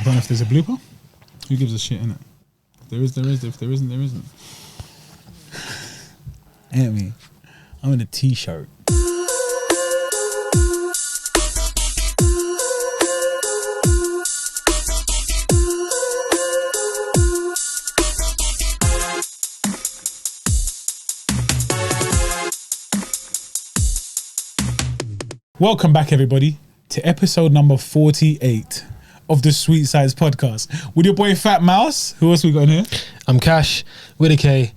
don't know if there's a blooper. Who gives a shit, innit? If there is, there is. If there isn't, there isn't. Hear me? I'm in a t-shirt. Welcome back, everybody, to episode number 48 of the Sweet Sides podcast with your boy Fat Mouse. Who else we got in here? I'm Cash with a K,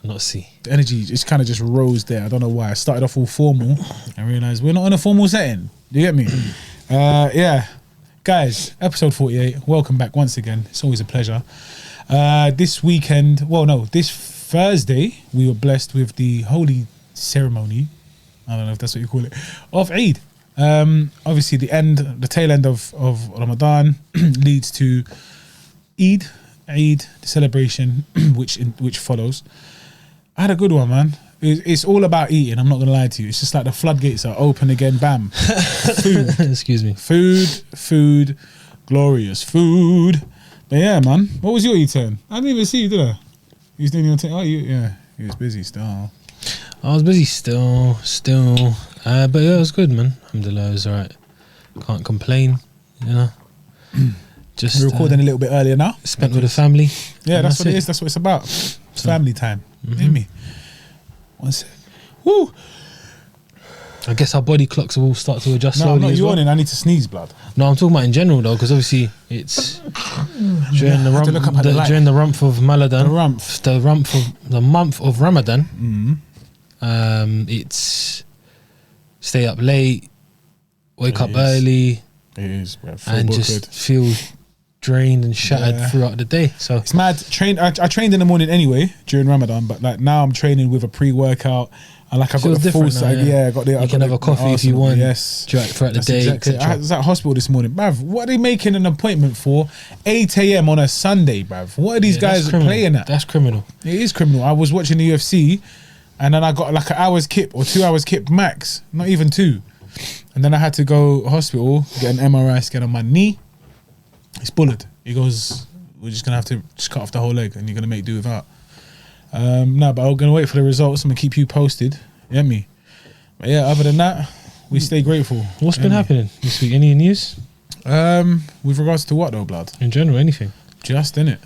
not a C. The energy just kind of just rose there. I don't know why. I started off all formal. I realised we're not in a formal setting. Do you get me? Yeah. Guys, episode 48. Welcome back once again. It's always a pleasure. This Thursday, we were blessed with the holy ceremony. I don't know if that's what you call it, of Eid. Obviously, the tail end of Ramadan leads to Eid, the celebration which follows. I had a good one, man. It's all about eating. I'm not gonna lie to you. It's just like the floodgates are open again. Bam, food. Excuse me. Food, glorious food. But yeah, man. What was your Eid turn? I didn't even see you, did I? You was doing your turn. Oh, you was busy still. I was busy still, but yeah, it was good, man. Alhamdulillah, it was alright. Can't complain, you know. Just We're recording a little bit earlier now. Spent with the family. Yeah, that's what it is. That's what it's about. It's family time. Hear me? One sec. Woo! I guess our body clocks will start to adjust No, slowly. I'm not as well. yawning. I need to sneeze, blood. No, I'm talking about in general though, because obviously it's during the month of Ramadan. The month of Ramadan. Mm-hmm. It's stay up late, wake up early. It is, bro. And just feel drained and shattered throughout the day. So it's mad. I trained in the morning anyway during Ramadan, but like now I'm training with a pre-workout. And like I've got the full side. I got the. You can have a coffee if you want. Yes, throughout the day. Exactly. I was at hospital this morning, bruv. What are they making an appointment for 8 a.m. on a Sunday, bruv? What are these guys playing at? That's criminal. It is criminal. I was watching the UFC, and then I got like an hour's kip or 2 hours kip max, not even 2. And then I had to go hospital, get an MRI scan on my knee. It's bullet. He goes, we're just gonna have to just cut off the whole leg, and you're gonna make do without. No, but I'm gonna wait for the results. I'm gonna keep you posted. You get me? But yeah, other than that, we stay grateful. What's been happening this week? Any news? With regards to what though, blood? In general, anything? Just in it.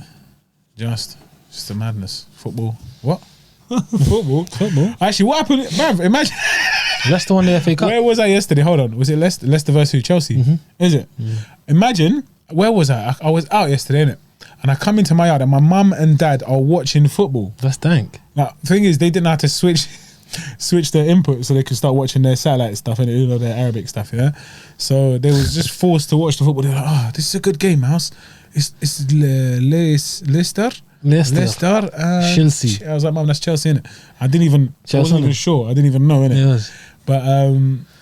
Just a madness. Football. What? Football. Actually, what happened? Bruv, imagine. Leicester won the FA Cup. Where was I yesterday? Hold on. Was it Leicester versus who? Chelsea? Mm-hmm. Is it? Mm. Imagine, where was I? I was out yesterday, innit? And I come into my yard and my mum and dad are watching football. That's dank. Now, the thing is, they didn't have to switch their input so they could start watching their satellite stuff and their Arabic stuff, yeah? So they was just forced to watch the football. They were like, this is a good game, Mouse. It's Leicester, Chelsea. I was like, Mum, that's Chelsea, innit? I wasn't even sure. I didn't even know, innit? It was. But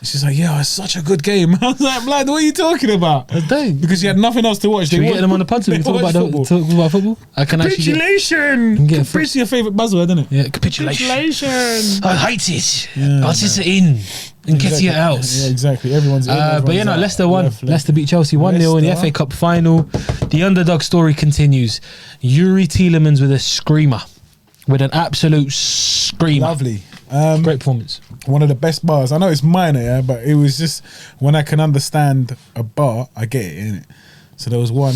she's like, yeah, it's such a good game. I was like, blood, what are you talking about? Because you had nothing else to watch. Should we get them on the pod so we can talk about football? I can capitulation! Capitulation, your favourite buzzword, isn't it? Yeah, capitulation. I hate it. I'll just in and get you out. Yeah, exactly. Everyone's in. But yeah, no, Leicester won. Leicester beat Chelsea 1-0 in the FA Cup final. The underdog story continues. Yuri Tielemans with a screamer. With an absolute screamer. Lovely. Great performance. One of the best bars. I know it's minor, yeah, but it was just when I can understand a bar, I get it, innit? So there was one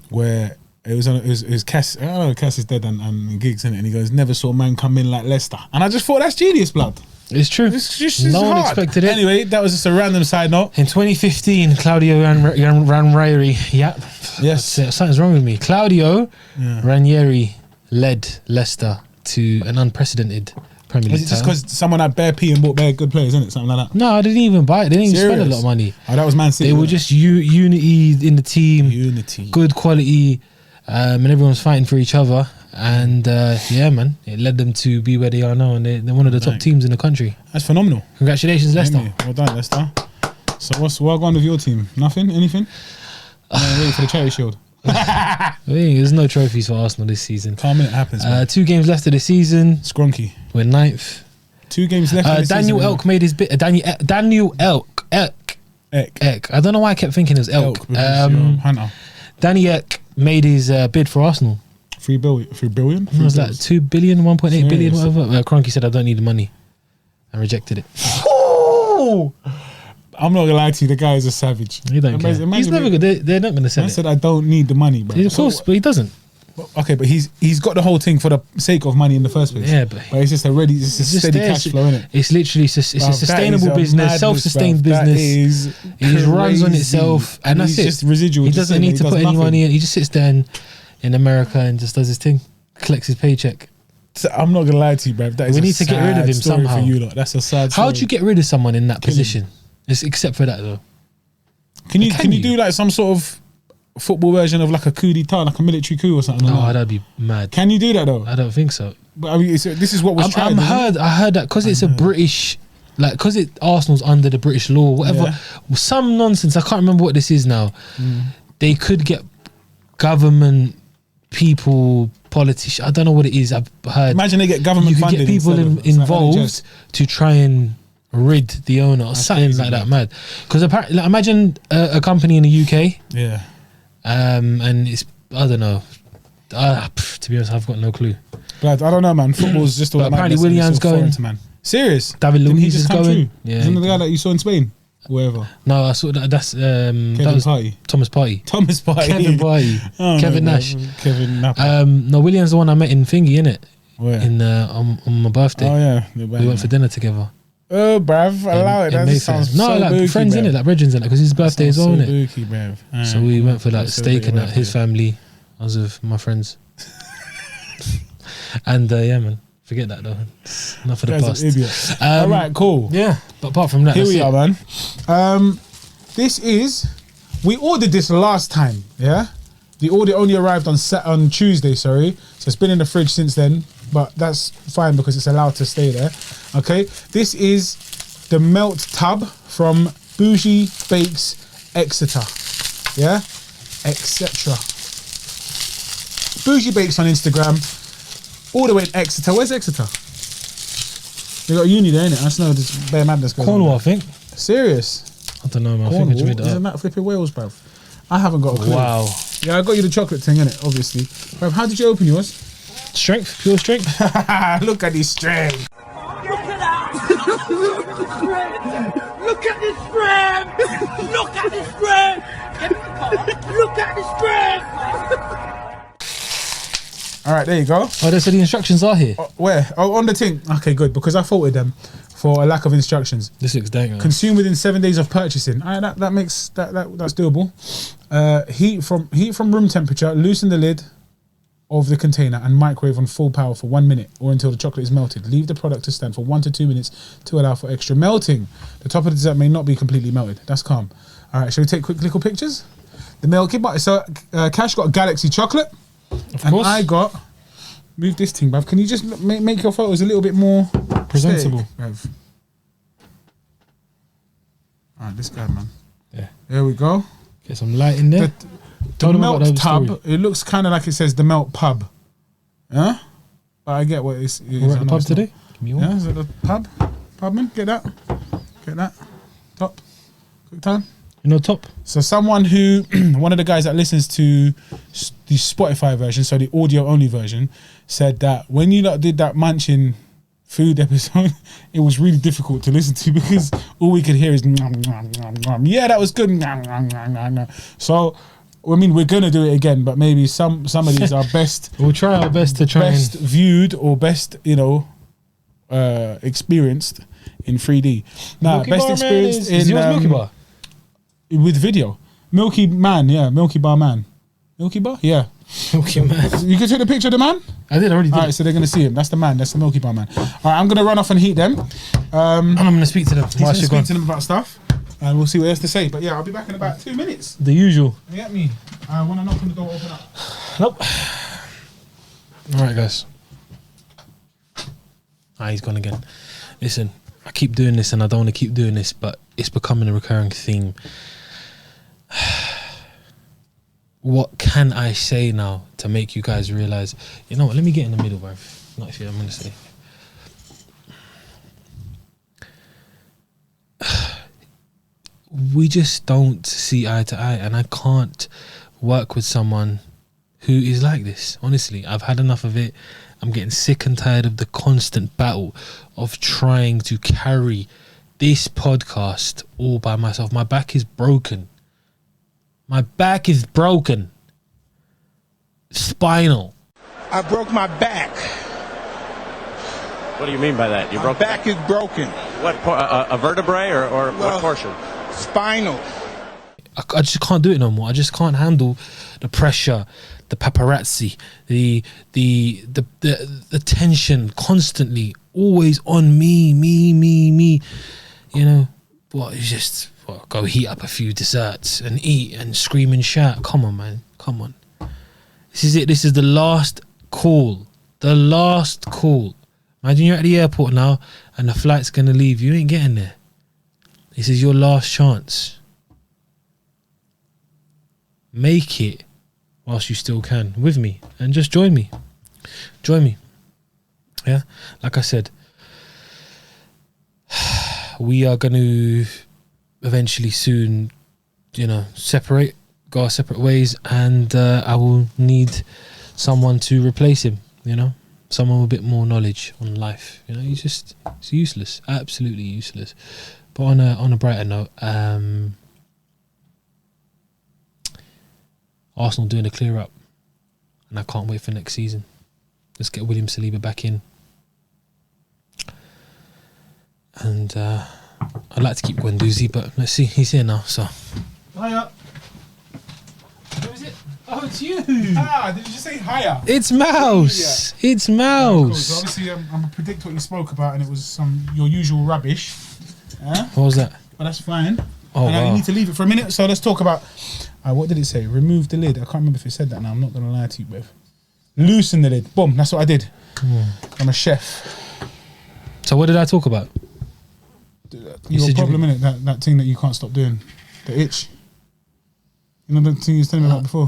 where it was Cass. I don't know, Cass is dead and Giggs, innit? And he goes, never saw a man come in like Leicester. And I just thought, that's genius, blood. It's true. It's no one hard. expected it. Anyway, that was just a random side note. In 2015, Claudio Ranieri. Yep. Yes. Something's wrong with me. Claudio Ranieri led Leicester to an unprecedented Premier League. Is it just because someone had bare P and bought bare good players, isn't it? Something like that? No, I didn't even buy it. They didn't even spend a lot of money. Oh, that was Man City. They were just unity in the team. Unity. Good quality. And everyone's fighting for each other. And yeah, man, it led them to be where they are now. And they're one of the top teams in the country. That's phenomenal. Congratulations, Leicester. Well done, Leicester. So what's going on with your team? Nothing? Anything? Ready for the Charity Shield. There's no trophies for Arsenal this season. Calm, it happens. 2 games left of the season. Skronky. We're 9th. 2 games left. Daniel season, Elk made his bit. Daniel Elk. I don't know why I kept thinking it was Elk. Hunter. Danny Ek made his bid for Arsenal. 3 billion. It was like 2 billion, 1.8 billion, Serious? whatever. Kroenke said, I don't need the money, and rejected it. Oh! I'm not gonna lie to you, the guy is a savage. He don't care. He's never good. They're not gonna sell I it. said I don't need the money, bro. Of course, but he doesn't. Okay, but he's got the whole thing for the sake of money in the first place. Yeah, but it's just it's a steady cash flow, innit? It's literally it's a sustainable business, self-sustained business. It just runs on itself, and that's it. Just residual. He doesn't need to put any money in. He just sits there in America and just does his thing, collects his paycheck. So I'm not gonna lie to you, bro. We need to get rid of him somehow. For you lot. That's a sad story. How do you get rid of someone in that position? Except for that though. Can you do like some sort of football version of like a coup d'etat, like a military coup or something? No, like that'd be mad. Can you do that though? I don't think so. But I mean, this is what was tried. I heard that because it's a British, like because Arsenal's under the British law, whatever. Yeah. Some nonsense. I can't remember what this is now. They could get government people, politicians. I don't know what it is. I've heard. Imagine they get government funding. You could get people involved to try and rid the owner or something crazy, like that, mad. Because apparently, like, imagine a company in the UK, and it's I don't know. To be honest, I've got no clue. But I don't know, man. Football's just all. But apparently, Willian's going. Man. Serious? David Luiz is going. True? Yeah, isn't the guy that you saw in Spain? Wherever. No, I saw that. That's Kevin Partey. Thomas Partey. Thomas Partey. Kevin Partey. Kevin Nash. Kevin Napa. No, Willian's the one I met in Thingy, innit? Where? In on my birthday. Oh yeah. We went for dinner together. Oh, bruv, allow it. That sounds no, so like booky, friends in it, like brethren in it, because his birthday is on it. Booky, bruv. So we went for like steak and that. His family. I was with my friends. And yeah, man, forget that though. It's enough of the past. All right, cool. Yeah, but apart from that, here we are, man. This is. We ordered this last time. Yeah, the order only arrived on Tuesday. Sorry, so it's been in the fridge since then. But that's fine because it's allowed to stay there. Okay, this is the melt tub from Bougie Bakes Exeter. Yeah, etc. Bougie Bakes on Instagram. All the way in Exeter. Where's Exeter? They got a uni there, innit? I just know there's bare madness going on. Cornwall, I think. Serious? I don't know, man. Cornwall? I think I just made that Isn't that flipping Wales, bruv? I haven't got a clue. Wow. Yeah, I got you the chocolate thing, innit? Obviously. Bruv, how did you open yours? Strength, pure strength. Look at this strength. Look at that! Look at this strength! Look at this strength! Look at this strength! All right, there you go. Oh, so the instructions are here. Where? Oh, on the thing. Okay, good, because I faulted them for a lack of instructions. This looks dang. Consume within 7 days of purchasing. All right, that makes that's doable. Heat from room temperature. Loosen the lid of the container and microwave on full power for 1 minute or until the chocolate is melted. Leave the product to stand for 1 to 2 minutes to allow for extra melting. The top of the dessert may not be completely melted. That's calm. All right, shall we take quick little pictures? The Milky Bar. So Cash got Galaxy chocolate. Of course. I got. Move this thing, bruv. Can you just make your photos a little bit more presentable, bruv? Alright, this guy, man. Yeah. There we go. Get some light in there. The melt tub. It looks kind of like it says the melt pub. Yeah. But I get what it's. We're at the pub today. Give me one. Yeah. Is it the pub? Pubman, get that. Get that. Top. Quick time. You know, top. So someone who, one of the guys that listens to the Spotify version, so the audio only version, said that when you lot did that munching food episode, it was really difficult to listen to because all we could hear is yeah, that was good. So I mean, we're gonna do it again, but maybe some of these are best. We'll try our best to try best viewed or best experienced in 3D. Now, Milky best Bar experienced is in yours Milky Bar? With video. Milky Man, yeah, Milky Bar Man. Milky Bar, yeah. Milky Man. You can take the picture of the man. I already did. All right, so they're gonna see him. That's the man. That's the Milky Bar man. All right, I'm gonna run off and heat them. I'm gonna speak to them. He's gonna speak to them about stuff, and we'll see what he has to say. But yeah, I'll be back in about 2 minutes. The usual. You get me? I want to knock on the door, open up. Nope. All right, guys. He's gone again. Listen, I keep doing this, and I don't want to keep doing this, but it's becoming a recurring theme. What can I say now to make you guys realize? You know what? Let me get in the middle, bruv. Not if you. I'm gonna say. We just don't see eye to eye, and I can't work with someone who is like this. Honestly, I've had enough of it. I'm getting sick and tired of the constant battle of trying to carry this podcast all by myself. My back is broken. My back is broken. Spinal. I broke my back. What do you mean by that? You broke my back is broken. What, a vertebrae or what portion? Spinal. I just can't do it no more. I just can't handle the pressure, the paparazzi, the tension constantly, always on me. You know, it's just go heat up a few desserts and eat and scream and shout. Come on, man. Come on. This is it. This is the last call. The last call. Imagine you're at the airport now and the flight's going to leave. You ain't getting there. This is your last chance. Make it whilst you still can with me and just join me. Join me. Yeah, like I said, we are going to eventually soon, separate, go our separate ways, and I will need someone to replace him, someone with a bit more knowledge on life. It's useless, absolutely useless. But on a brighter note, Arsenal doing a clear up, and I can't wait for next season. Let's get William Saliba back in, and I'd like to keep Guendouzi, but let's see, he's here now. So, Hiya. who is it? Oh, it's you. Did you just say hiya? It's Mouse. Yeah. It's Mouse. Cool. So obviously, I'm gonna predict what you spoke about, and it was your usual rubbish. What was that? But that's fine. Oh, and wow. I need to leave it for a minute. So let's talk about. What did it say? Remove the lid. I can't remember if it said that now. I'm not going to lie to you, Bev. Loosen the lid. Boom. That's what I did. I'm a chef. So what did I talk about? Your problem, innit? That thing that you can't stop doing. The itch. You know the thing you was telling me about before?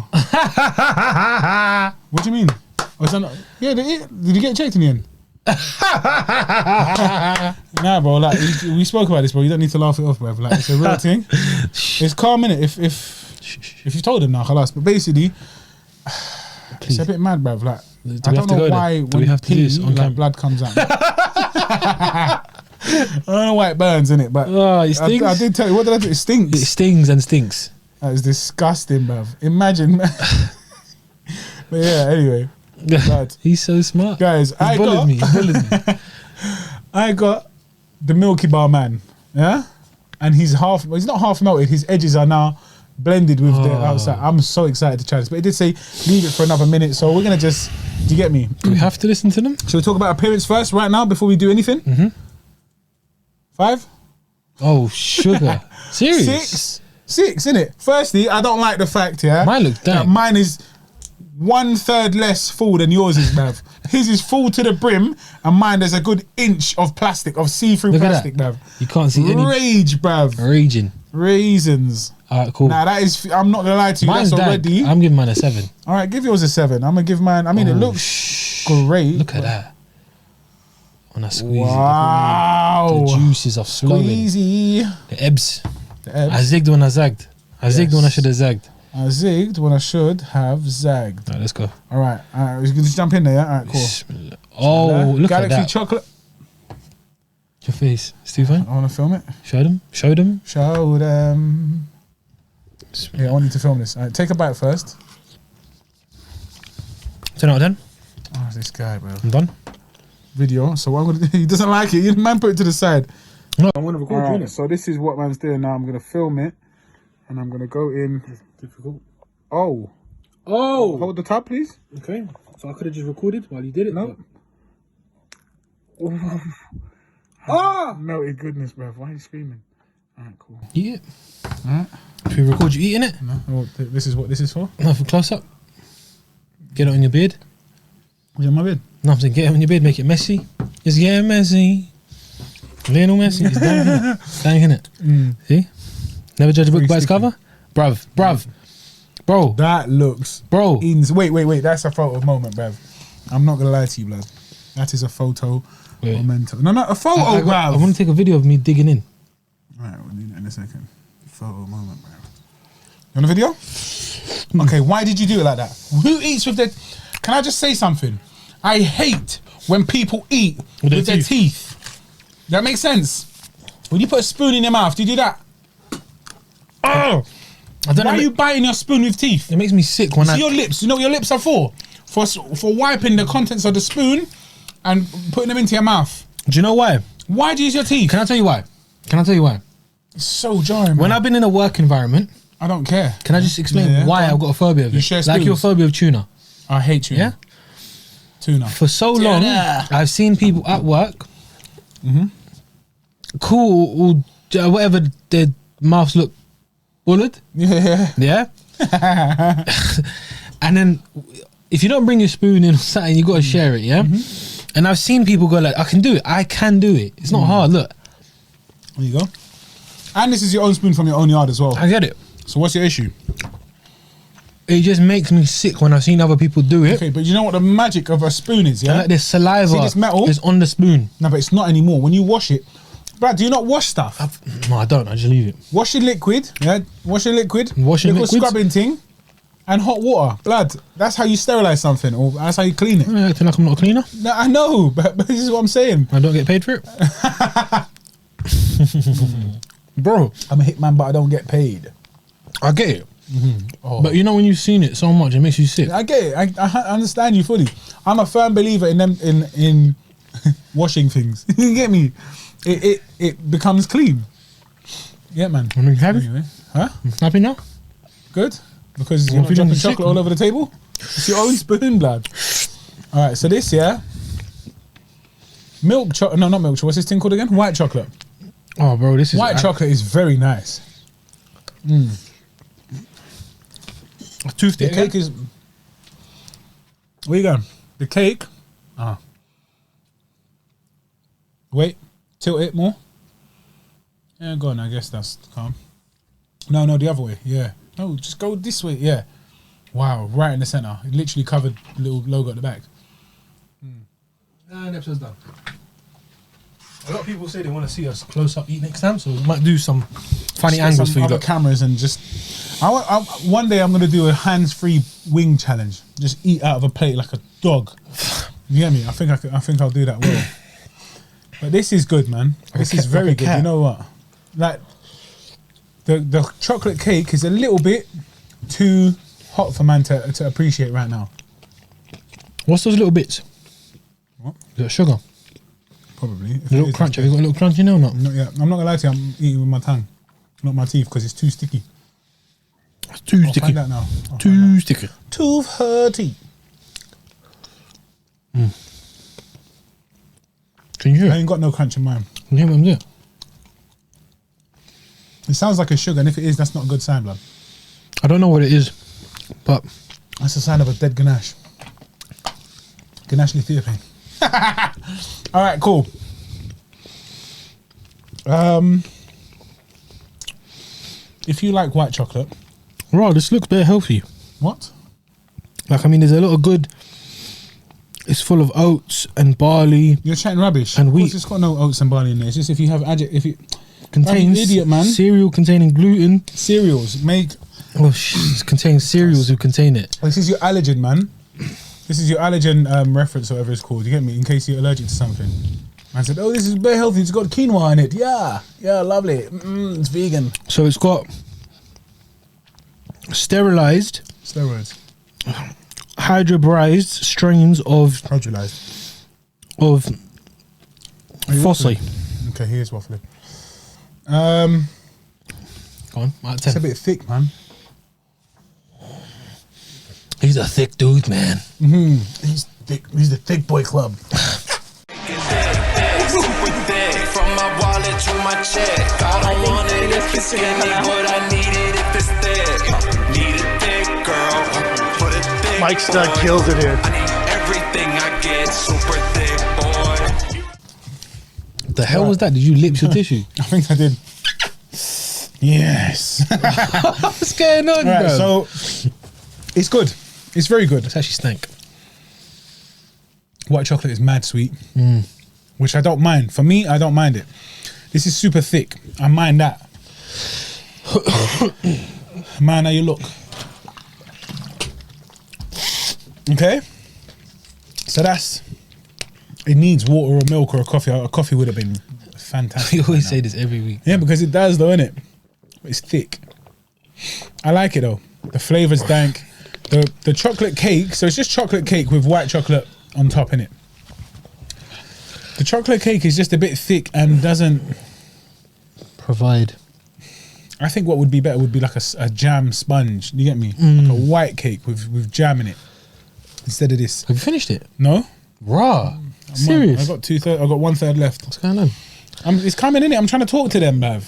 What do you mean? Oh, is that not, yeah, did you get it checked in the end? Nah, bro, like, we spoke about this, bro. You don't need to laugh it off, bro. Like, it's a real thing. It's calm, innit? If you told him now, khalas. But basically, it's a bit mad, bruv. Like, I don't know why when we have to pee, like, blood comes out. I don't know why it burns, innit? But it stings. I did tell you. What did I do? It stinks. It stings and stinks. That is disgusting, bruv. Imagine. But yeah, anyway. Blood. He's so smart. Guys, He bullied me. I got the Milky Bar man. Yeah? And he's not half melted. His edges are now blended with the outside. I'm so excited to try this. But it did say leave it for another minute. So we're going to just... Do you get me? Do we have to listen to them? Shall we talk about appearance first right now before we do anything? 5? Oh, sugar. Serious? 6, innit? Firstly, I don't like the fact, Mine looks damn. Mine is 1/3 less full than yours is, bruv. His is full to the brim, and mine there's a good inch of plastic, of see-through plastic, bruv. You can't see any... Rage, bruv. Raging. Raisins. Alright, cool. Nah, that is... I'm not gonna lie to you, Mine's that's already... I'm giving mine a 7. Alright, give yours a 7. I'm gonna give mine... I mean, it looks great. Look at that. When I squeeze wow. it, the juices are flowing. Squeezy. The ebbs. The ebbs. I zigged when I zagged. I zigged when I should have zagged. I zigged when I should have zagged. Alright, let's go. Alright, we can just jump in there, yeah? Alright, cool. Bismillah. Oh, look Galaxy at that. chocolate. Your face. Stephen? I want to film it. Show them. Show them. Show them. Yeah, I want you to film this. Alright, take a bite first. 10 out of 10. Oh, this guy, bro. I'm done. Video. So what I'm gonna do? He doesn't like it. You man, put it to the side. No. I'm gonna record it. So this is what man's doing now. I'm gonna film it, and I'm gonna go in. It's difficult. Oh. Hold the tab, please. Okay. So I could have just recorded while you did it. No. Melted goodness, bro. Why are you screaming? Alright, cool. Eat it. Alright. Should we record you eating it? No. Well, this is what this is for. No, for close up. Get it on your beard. What's in my bed? No, I'm saying get it on your beard, make it messy. It's getting messy. Lionel Messi. It's dang, innit? Dang, innit? See? Never judge a book by its cover? Bruv. Bro. That looks... Bro. Wait. That's a photo moment, bruv. I'm not going to lie to you, blood. That is a photo memento. No, a photo, bruv. I want to take a video of me digging in. Alright, we'll do that in a second. Photo moment, bruv. You want a video? Okay, why did you do it like that? Who eats with their... Can I just say something? I hate when people eat with their teeth. That makes sense. When you put a spoon in your mouth, do you do that? Oh! I don't know. Why are you biting your spoon with teeth? It makes me sick when See your lips. You know what your lips are for? For wiping the contents of the spoon and putting them into your mouth. Do you know why? Why do you use your teeth? Can I tell you why? It's so jarring, man. When I've been in a work environment, I don't care. can I just explain why I've got a phobia of it? You share like your spoons? phobia of tuna. I hate tuna. Yeah? Tuna. For so long, I've seen people at work, cool, or whatever, their mouths look bullet. Yeah. Yeah? And then, if you don't bring your spoon in or something, you got to share it, yeah? And I've seen people go like, I can do it. It's not hard, look. There you go. And this is your own spoon from your own yard as well. I get it. So what's your issue? It just makes me sick when I've seen other people do it. Okay, but you know what the magic of a spoon is, yeah? And like this saliva See this metal? is on the spoon. No, but it's not anymore. When you wash it, Brad, do you not wash stuff? No, I don't. I just leave it. Wash your liquid, yeah? Wash your liquid. Wash your liquid liquids? scrubbing thing. And hot water. Blood. That's how you sterilize something, or that's how you clean it. I acting like I'm not a cleaner. No, I know, but this is what I'm saying. I don't get paid for it. Bro, I'm a hitman, but I don't get paid. I get it. Oh. But you know when you've seen it so much, it makes you sick. I get it. I understand you fully. I'm a firm believer in them in washing things. You get me? It becomes clean. Yeah, man. I mean, happy? Anyway. Huh? Happy now? Good? Because you're not feeling dropping sick, chocolate all over the table? It's your own spoon, blood. All right, so this, yeah? Milk chocolate. No, not milk chocolate. What's this thing called again? White chocolate. Oh, bro, this is... White chocolate is very nice. Tooth The cake is... Where you going? The cake... Wait. Tilt it more. Yeah, go on. I guess that's calm. No, the other way. Yeah. No, just go this way. Yeah. Wow, right in the center. It literally covered the little logo at the back. And episode's done. A lot of people say they want to see us close up eat next time, so we might do some funny angles for you. Other cameras and just... one day I'm going to do a hands-free wing challenge. Just eat out of a plate like a dog. You get me? I think I'll do that well. But this is good, man. This is very good. You know what? Like the chocolate cake is a little bit too hot for man to appreciate right now. What's those little bits? What? Is that sugar? Probably. A little crunch. Have you got a little crunch in there or not? No, yeah. I'm not gonna lie to you. I'm eating with my tongue, not my teeth, because it's too sticky. It's too I'll sticky. find out now. Too sticky. Too hurty. Can you hear I it? ain't got no crunch in mine. Can you hear what I'm doing? It sounds like a sugar, and if it is, that's not a good sign, blood. I don't know what it is, but That's a sign of a dead Ganache. Ganache Lithiopane. All right, cool. If you like white chocolate, bro, this looks very healthy. what? Like, I mean, there's a lot of good. It's full of oats and barley. You're chatting rubbish. And Of course, wheat. it's got no oats and barley in there. It's just if you have if you Contains idiot, man. cereal containing gluten. cereals make. Oh, it contains cereals who contain it. This is your allergen, man. This is your allergen reference, or whatever it's called. You get me? In case you're allergic to something. I said, "Oh, this is very healthy. It's got quinoa in it. Yeah, lovely. It's vegan. So it's got sterilized, Steroids. hydrobolized strains of Hydrolyzed. Fosse. Okay, here's waffling. Go on, out of It's a 10. bit thick, man. He's a thick dude, man. He's thick. He's the thick boy club. Super thick, from my wallet to my check. I don't want it if it's skinny, but I need it if it's thick. Need a thick girl, put a thick Mike Stud boy. kills it here. I need everything I get, super thick boy. The hell was that? Did you lips your tissue? I think I did. Yes. What's going on, Right, bro? so it's good. It's very good. It's actually stank. White chocolate is mad sweet, which I don't mind. For me, I don't mind it. This is super thick. I mind that. Man, how you look? Okay. So that's... It needs water or milk or a coffee. A coffee would have been fantastic. We always say this every week. Yeah, because it does though, innit? It's thick. I like it though. The flavour's dank. The chocolate cake, so it's just chocolate cake with white chocolate on top, innit? The chocolate cake is just a bit thick and doesn't... Provide. I think what would be better would be like a jam sponge. You get me? Like a white cake with jam in it. Instead of this. Have you finished it? No? Raw. Serious? I got 2/3. I got 1/3 left. What's going on? It's coming in it. I'm trying to talk to them, bruv.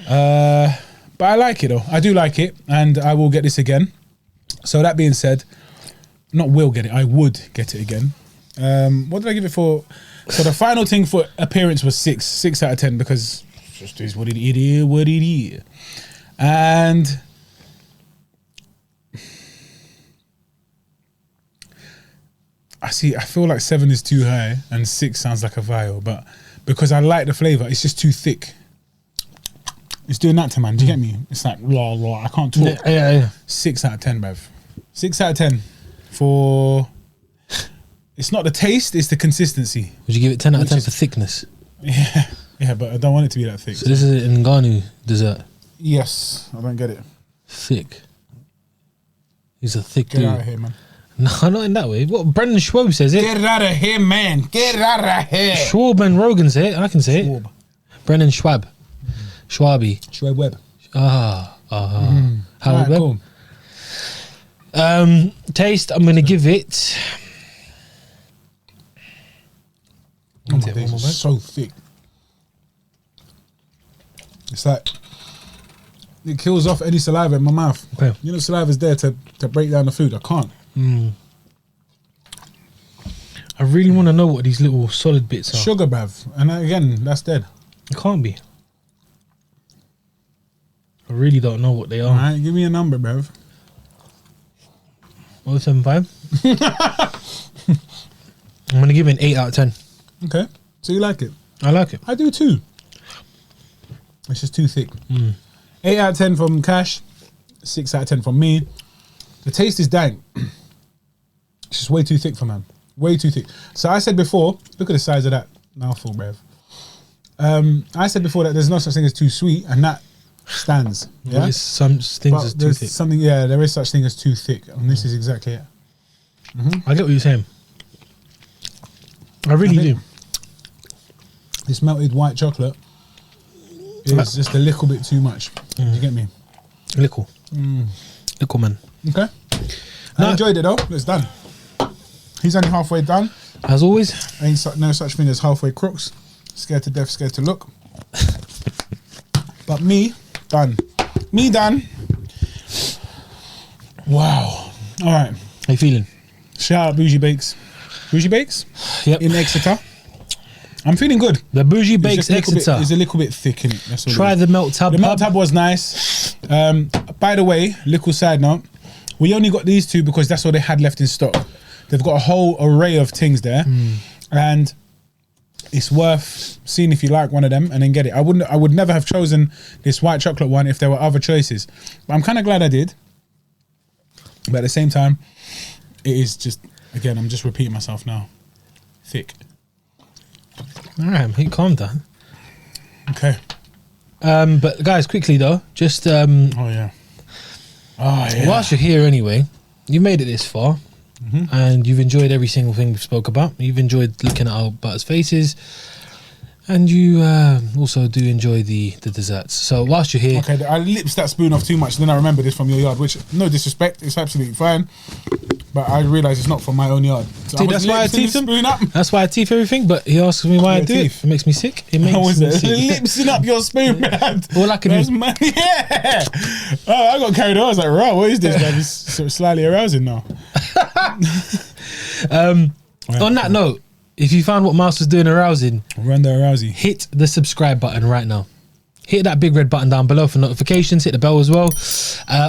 But I like it though. I do like it, and I will get this again. So that being said, not will get it. I would get it again. What did I give it for? So the final thing for appearance was 6 out of 10 because it just is what it is. What it is. And I feel like 7 is too high and 6 sounds like a vial, but because I like the flavour, it's just too thick. It's doing that to man. Do you get me? It's like raw. I can't talk. Yeah. 6 out of 10, bruv. 6 out of 10 for... It's not the taste, it's the consistency. Would you give it 10 out of 10 for thickness? Yeah, but I don't want it to be that thick. So this is an Ngannou dessert. Yes, I don't get it. Thick. He's a thick Get dude. out of here, man. No, not in that way. What Brendan Schwab says it. Get out of here, man. Get out of here. Schwab and Rogan say it. I can say Schwab. it. Brendan Schwab. Schwabi. Schwab Web. How Alright, Web? cool. Taste, I'm going to give it... Oh my days, it's so thick. It's like it kills off any saliva in my mouth. Okay. You know, saliva's there to break down the food. I can't. I really want to know what these little solid bits are. Sugar, bruv. And again, that's dead. It can't be. I really don't know what they are. All right, give me a number, bruv. 075. I'm going to give it an 8 out of 10. Okay, so you like it? I like it. I do too. It's just too thick. 8 out of 10 from Cash, 6 out of 10 from me. The taste is dank. It's just way too thick for man. Way too thick. So I said before, look at the size of that mouthful, bruv. I said before that there's no such thing as too sweet, and that stands. Yeah, There's some things as too there's thick. something. Yeah, there is such thing as too thick, and this is exactly it. I get what you're saying. I really do. This melted white chocolate is just a little bit too much. Do you get me? Little. Little man. Okay. I enjoyed it though. It's done. He's only halfway done. As always. Ain't no such thing as halfway crooks. Scared to death, scared to look. But me, done. Me done. Wow. All right. How you feeling? Shout out Bougie Bakes. Bougie Bakes? Yep. In Exeter. I'm feeling good. The Bougie It's Bakes just a little bit- Exeter. It's a little bit thick in it. That's all Try it is. the melt tab. The melt tab was nice. By the way, little side note, we only got these two because that's all they had left in stock. They've got a whole array of things there, and it's worth seeing if you like one of them and then get it. I would never have chosen this white chocolate one if there were other choices, but I'm kind of glad I did. But at the same time, it is just, again, I'm just repeating myself now. Thick. All right, mate, calm down. Okay. But guys, quickly though, just Oh yeah. whilst you're here anyway, you made it this far, and you've enjoyed every single thing we spoke about. You've enjoyed looking at our butters' faces, and you also do enjoy the desserts. So whilst you're here, Okay, I lips that spoon off too much, then I remember this from your yard, which, no disrespect, it's absolutely fine. But I realise it's not from my own yard. So See, I was that's why I lipsing teeth the them. spoon up. That's why I teeth everything. But he asks me why I Yeah, do teeth. it. It makes me sick. It makes How was me it? sick. Lipsing up your spoon, man. All I can That's do. mad. Yeah. Oh, I got carried away. I was like, right, what is this, man? It's sort of slightly arousing now. On that note, if you found what Mouse was doing arousing, Ronda Rousey. hit the subscribe button right now. Hit that big red button down below for notifications. Hit the bell as well.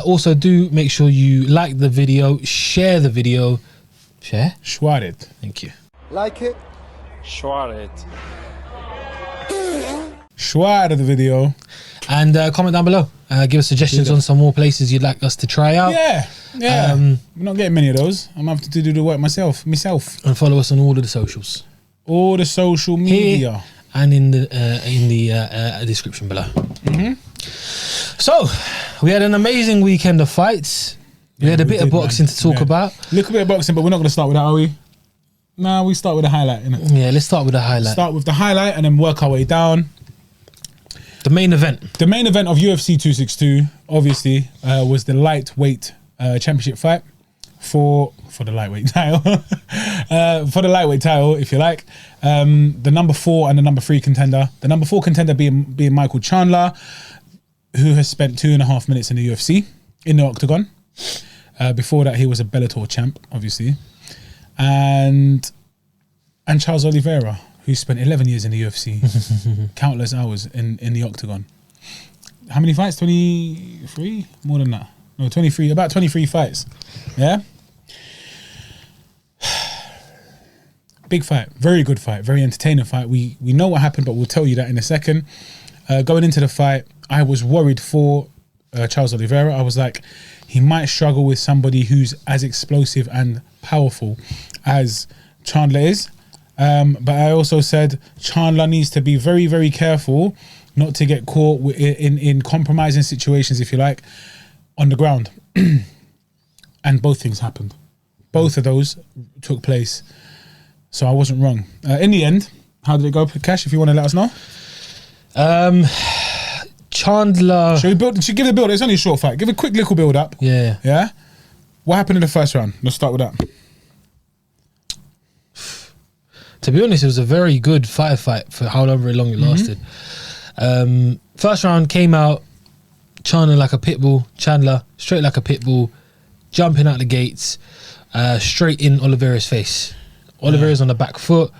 Also, do make sure you like the video, share the video. Share? Schwaret. Thank you. Like it? Schwaret. Share the video. And comment down below. Give us suggestions on some more places you'd like us to try out. Yeah. We're not getting many of those. I'm going to have to do the work myself. And follow us on all of the socials. All the social media. Here and in the description below. So, we had an amazing weekend of fights. We had a bit of boxing to talk about. Little bit of boxing, but we're not going to start with that, are we? No, we start with the highlight, innit? Yeah, let's start with the highlight. Start with the highlight and then work our way down. The main event. The main event of UFC 262, obviously, was the lightweight championship fight for the lightweight title. For the lightweight title, if you like. The number 4 and the number 3 contender. The number 4 contender being Michael Chandler, who has spent 2.5 minutes in the UFC, in the octagon. Before that, he was a Bellator champ, obviously. And Charles Oliveira, who spent 11 years in the UFC, countless hours in the octagon. How many fights? 23? More than that. No, 23. About 23 fights. Yeah? Big fight. Very good fight. Very entertaining fight. We know what happened, but we'll tell you that in a second. Going into the fight, I was worried for Charles Oliveira. I was like, he might struggle with somebody who's as explosive and powerful as Chandler is. But I also said Chandler needs to be very, very careful not to get caught in compromising situations, if you like, on the ground. And both things happened. Both of those took place. So I wasn't wrong. In the end, how did it go, Cash, if you want to let us know? Chandler... Should we give it a build? It's only a short fight. Give a quick little build up. Yeah. Yeah? What happened in the first round? Let's start with that. To be honest, it was a very good fight for however long it lasted. First round came out, Chandler like a pit bull, straight like a pit bull, jumping out the gates, straight in Oliveira's face. Oliveira's on the back foot,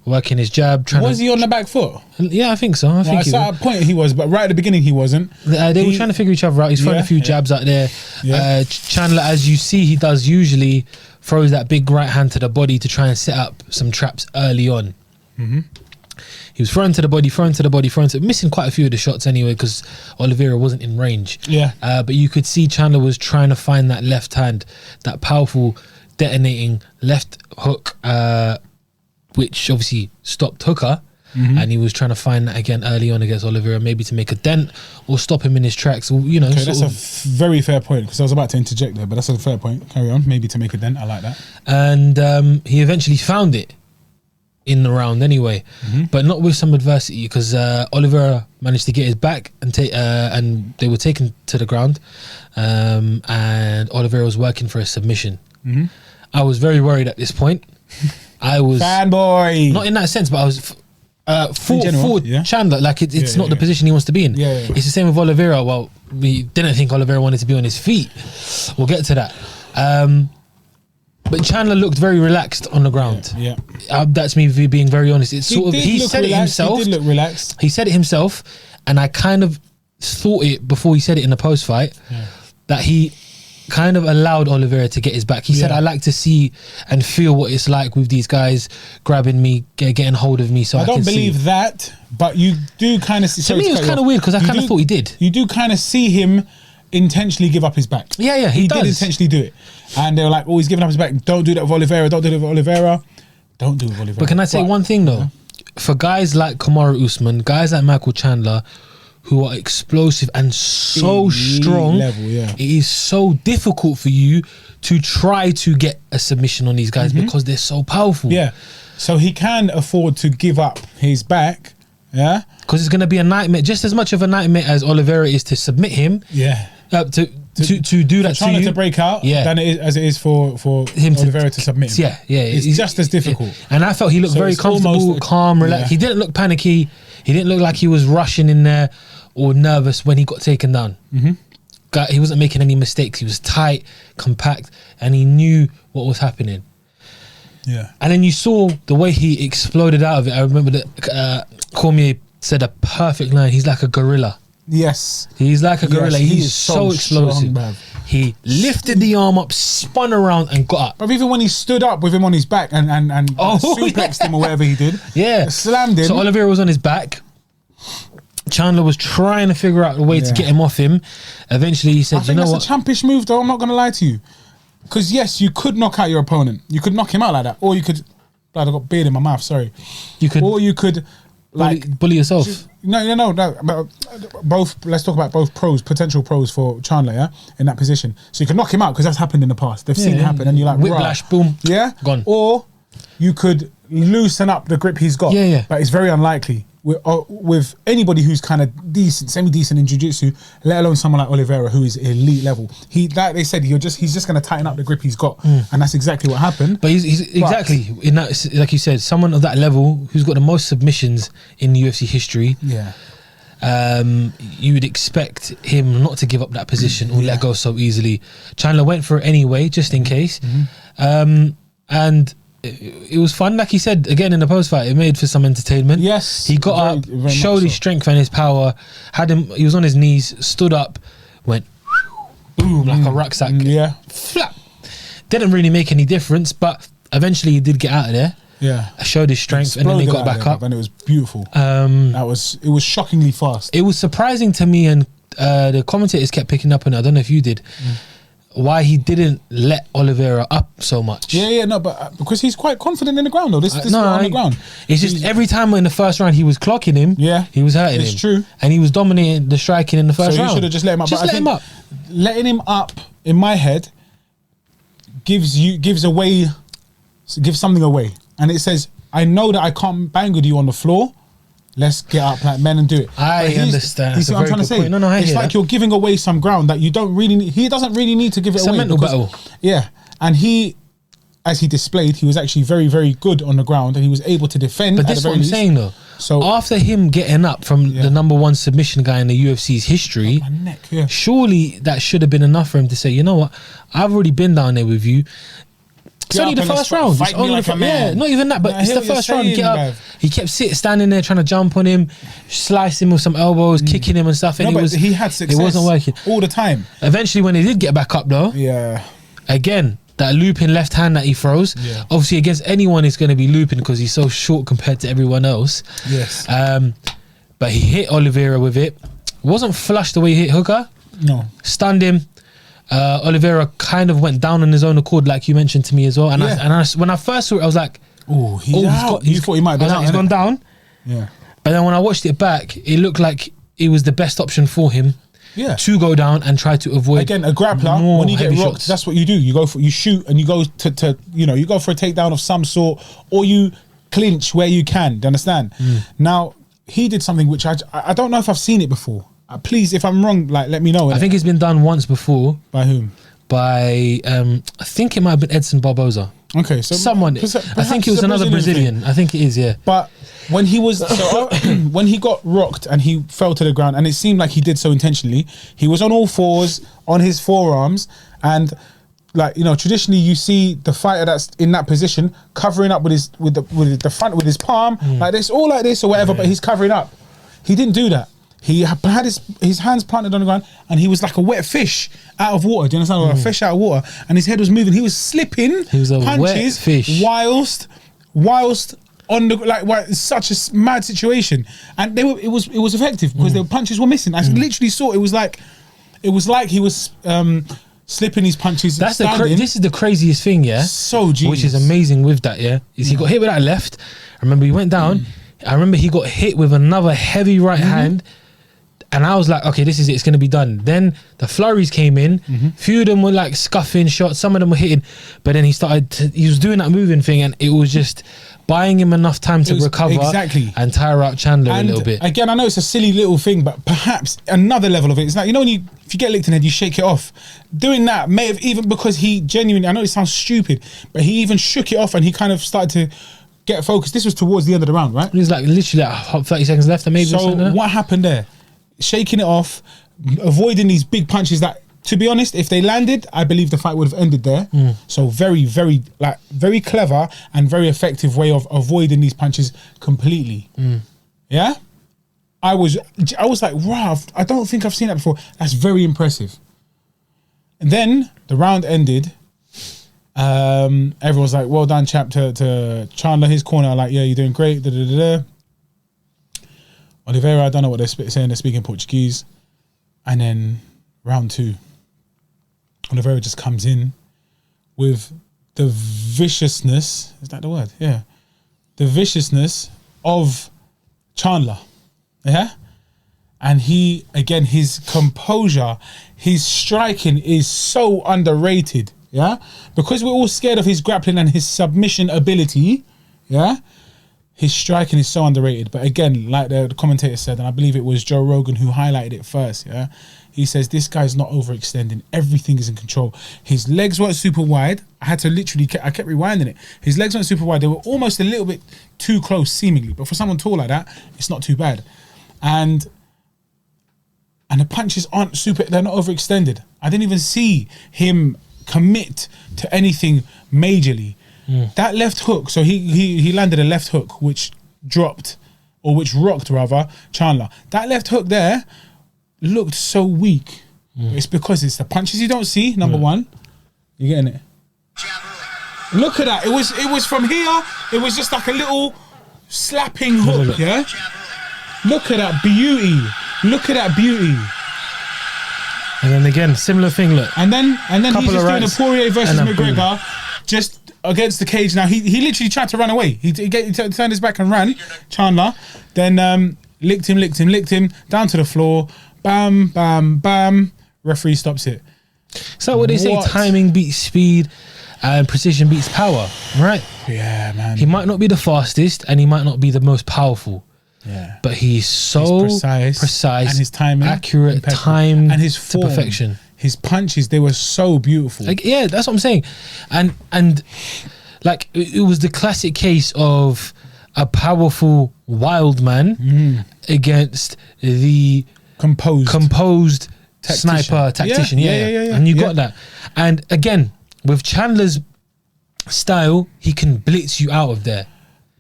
working his jab. Was he on the back foot? Yeah, I think so. I think at a point he was, but right at the beginning he wasn't. They were trying to figure each other out. He's throwing a few jabs out there. Yeah. Chandler, as you see, he does usually throws that big right hand to the body to try and set up some traps early on. He was thrown to the body, missing quite a few of the shots anyway because Oliveira wasn't in range. Yeah. But you could see Chandler was trying to find that left hand, that powerful detonating left hook, which obviously stopped Hooker. And he was trying to find that again early on against Oliveira, maybe to make a dent or stop him in his tracks. You know, okay, that's a very fair point because I was about to interject there, but that's a fair point. Carry on. Maybe to make a dent. I like that. And he eventually found it in the round anyway, but not with some adversity because Oliveira managed to get his back and and they were taken to the ground, and Oliveira was working for a submission. I was very worried at this point. I was fanboy, not in that sense, but I was for Chandler. Like it's not the position he wants to be in. It's the same with Oliveira. Well, we didn't think Oliveira wanted to be on his feet. We'll get to that. But Chandler looked very relaxed on the ground. That's me being very honest. It's he said it himself. He did look relaxed. He said it himself, and I kind of thought it before he said it in the post fight that he kind of allowed Oliveira to get his back. He said, I like to see and feel what it's like with these guys grabbing me, getting hold of me so I don't believe that, but you do kind of see... To me it was kind of weird because I kind of thought he did. You do kind of see him intentionally give up his back. Yeah, he did intentionally do it. And they were like, oh, he's giving up his back. Don't do that with Oliveira. Don't do that with Oliveira. Don't do it with Oliveira. But can I say one thing though? For guys like Kamaru Usman, guys like Michael Chandler, who are explosive and so strong, it is so difficult for you to try to get a submission on these guys because they're so powerful. Yeah. So he can afford to give up his back. Yeah. Because it's going to be a nightmare, just as much of a nightmare as Oliveira is to submit him. Yeah. To do that to you. To break out than as it is for him Oliveira to submit him. Yeah. It's just as difficult. And I felt he looked very comfortable, calm, relaxed. He didn't look panicky. He didn't look like he was rushing in there or nervous when he got taken down. He wasn't making any mistakes. He was tight, compact, and he knew what was happening. Yeah. And then you saw the way he exploded out of it. I remember that Cormier said a perfect line. He's like a gorilla. Yes. He's like a gorilla. Yes, He's so explosive. Strong, he lifted the arm up, spun around and got up. But even when he stood up with him on his back and suplexed him or whatever he did. Yeah. Slammed him. So Oliveira was on his back. Chandler was trying to figure out a way to get him off him. Eventually, he said, I think that's a champish move, though. I'm not going to lie to you. Because, yes, you could knock out your opponent. You could knock him out like that. Or you could... I got beard in my mouth, sorry. Or you could... bully yourself. No. Both. Let's talk about both potential pros for Chandler, yeah, in that position. So you can knock him out because that's happened in the past. They've seen it happen, and you're like, whiplash, boom, gone. Or you could loosen up the grip he's got. But it's very unlikely with anybody who's kind of decent, semi-decent in jiu-jitsu, let alone someone like Oliveira who is elite level. Like they said, he's just going to tighten up the grip he's got, and that's exactly what happened. But he's exactly in that, like you said, someone of that level who's got the most submissions in UFC history. Yeah. You would expect him not to give up that position or let go so easily. Chandler went for it anyway, just in case, and it was fun. Like he said again in the post fight, it made for some entertainment. Yes, he got up, showed his strength and his power. He was on his knees, stood up, went boom like a rucksack. Flap. Didn't really make any difference, but eventually he did get out of there. Yeah, showed his strength, and then he got back up, and it was beautiful. It was shockingly fast. It was surprising to me, and the commentators kept picking up on it. I don't know if you did. Why he didn't let Oliveira up so much? But because he's quite confident in the ground, though. This on the ground. It's just every time in the first round he was clocking him. He was hurting him. It's true, and he was dominating the striking in the first round. So he should have just let him up. Just let him up. Letting him up, in my head, gives something away, and it says, "I know that I can't bang with you on the floor. Let's get up like men and do it." I understand. You see what I'm trying to say? No, it's like you're giving away some ground that you don't really need. He doesn't really need to give it away. It's a mental battle. Yeah. And as he displayed, he was actually very, very good on the ground, and he was able to defend. But this is what I'm saying, though. So after him getting up from the #1 submission guy in the UFC's history, surely that should have been enough for him to say, you know what, I've already been down there with you. It's only the first round. It's only not even that, but it's the first round. Get up. He kept standing there trying to jump on him, slice him with some elbows, kicking him and stuff. And he had success. It wasn't working all the time. Eventually, when he did get back up, though, again, that looping left hand that he throws, obviously against anyone is going to be looping because he's so short compared to everyone else. Yes. But he hit Oliveira with it. Wasn't flush the way he hit Hooker. No. Stunned him. Oliveira kind of went down on his own accord, like you mentioned to me as well. And when I first saw it, I was like, you thought he might be down. He's gone down. Yeah. But then when I watched it back, it looked like it was the best option for him. Yeah. To go down and try to avoid. Again, a grappler, when you get rocked, shots. That's what you do. You shoot and you go to you go for a takedown of some sort, or you clinch where you can. Do you understand? Now, he did something which I don't know if I've seen it before. Please, if I'm wrong, let me know. I think it's been done once before. By whom? By I think it might have been Edson Barboza. Okay, so someone. I think it was another Brazilian. I think it is, yeah. But when he was when he got rocked and he fell to the ground, and it seemed like he did so intentionally, he was on all fours on his forearms, and traditionally you see the fighter that's in that position covering up with the front with his palm like this, all like this or whatever, but he's covering up. He didn't do that. He had his hands planted on the ground, and he was like a wet fish out of water. Do you understand? Like a fish out of water, and his head was moving. He was slipping. He was a punches wet fish. whilst on the it's such a mad situation, and it was effective because the punches were missing. I literally saw it was like he was slipping his punches. This is the craziest thing, yeah. So genius. Which is amazing with that, yeah. Is he got hit with that left? I remember he went down. I remember he got hit with another heavy right hand. And I was like, okay, this is it. It's going to be done. Then the flurries came in. Few of them were like scuffing shots. Some of them were hitting. But then he was doing that moving thing, and it was just buying him enough time to recover and tire out Chandler a little bit. Again, I know it's a silly little thing, but perhaps another level of it is like, when if you get licked in the head, you shake it off. Doing that may have, even because he genuinely, I know it sounds stupid, but he even shook it off, and he kind of started to get focused. This was towards the end of the round, right? It was like literally 30 seconds left, and maybe. So what happened there? Shaking it off, avoiding these big punches that, to be honest, if they landed, I believe the fight would have ended there. So very, very, very clever and very effective way of avoiding these punches completely. Yeah, I was like, wow, I don't think I've seen that before. That's very impressive. And then the round ended. Everyone's like, well done, chap, to Chandler. His corner, like, yeah, you're doing great. When Oliveira, I don't know what they're saying. They're speaking Portuguese. And then round 2, Oliveira just comes in with the viciousness. Is that the word? Yeah. The viciousness of Chandler. Yeah? And he, again, his composure, his striking is so underrated. Yeah? Because we're all scared of his grappling and his submission ability. Yeah? His striking is so underrated. But again, like the commentator said, and I believe it was Joe Rogan who highlighted it first, yeah? He says, this guy's not overextending. Everything is in control. His legs weren't super wide. I had to literally, I kept rewinding it. His legs weren't super wide. They were almost a little bit too close, seemingly. But for someone tall like that, it's not too bad. And the punches aren't super, they're not overextended. I didn't even see him commit to anything majorly. That left hook, so he landed a left hook which dropped, or which rocked rather, Chandler. That left hook there looked so weak. It's because it's the punches you don't see, number one. You getting it? Look at that. It was from here, it was just like a little slapping hook, yeah? Look at that beauty. Look at that beauty. And then again, similar thing, look. And then he's just doing a Poirier versus McGregor, boom. just against the cage. Now he literally tried to run away. He turned his back and ran, Chandler. Then licked him down to the floor. Bam, bam, bam. Referee stops it. So what they say, timing beats speed and precision beats power, right? Yeah, man. He might not be the fastest and he might not be the most powerful. Yeah. But he's so precise and his timing, accurate, impeccable. time and his form, to perfection. His punches, they were so beautiful. Like, yeah, that's what I'm saying. And like it was the classic case of a powerful wild man against the composed sniper tactician. Yeah. And you got that. And again, with Chandler's style, he can blitz you out of there.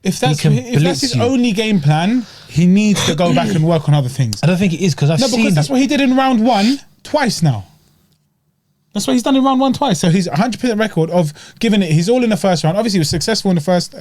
If that's his only game plan, he needs to go back and work on other things. I don't think it is, because because that's what he did in round 1 twice now. That's what he's done in round 1 twice. So he's 100% record of giving it. He's all in the first round. Obviously, he was successful in the first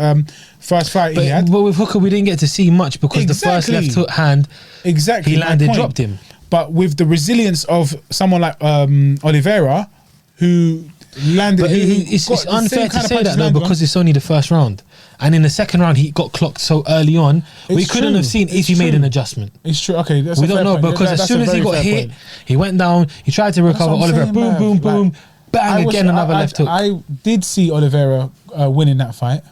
fight he had. But with Hooker, we didn't get to see much because the first left hook hand, he landed, dropped him. But with the resilience of someone like Oliveira, who landed, but it's unfair to say that though, because it's only the first round. And in the second round, he got clocked so early on. We couldn't have seen if he made an adjustment. It's true. Okay, we don't know, because as soon as he got hit, he went down. He tried to recover. Oliveira, boom, bang, again another left hook. I did see Oliveira winning that fight,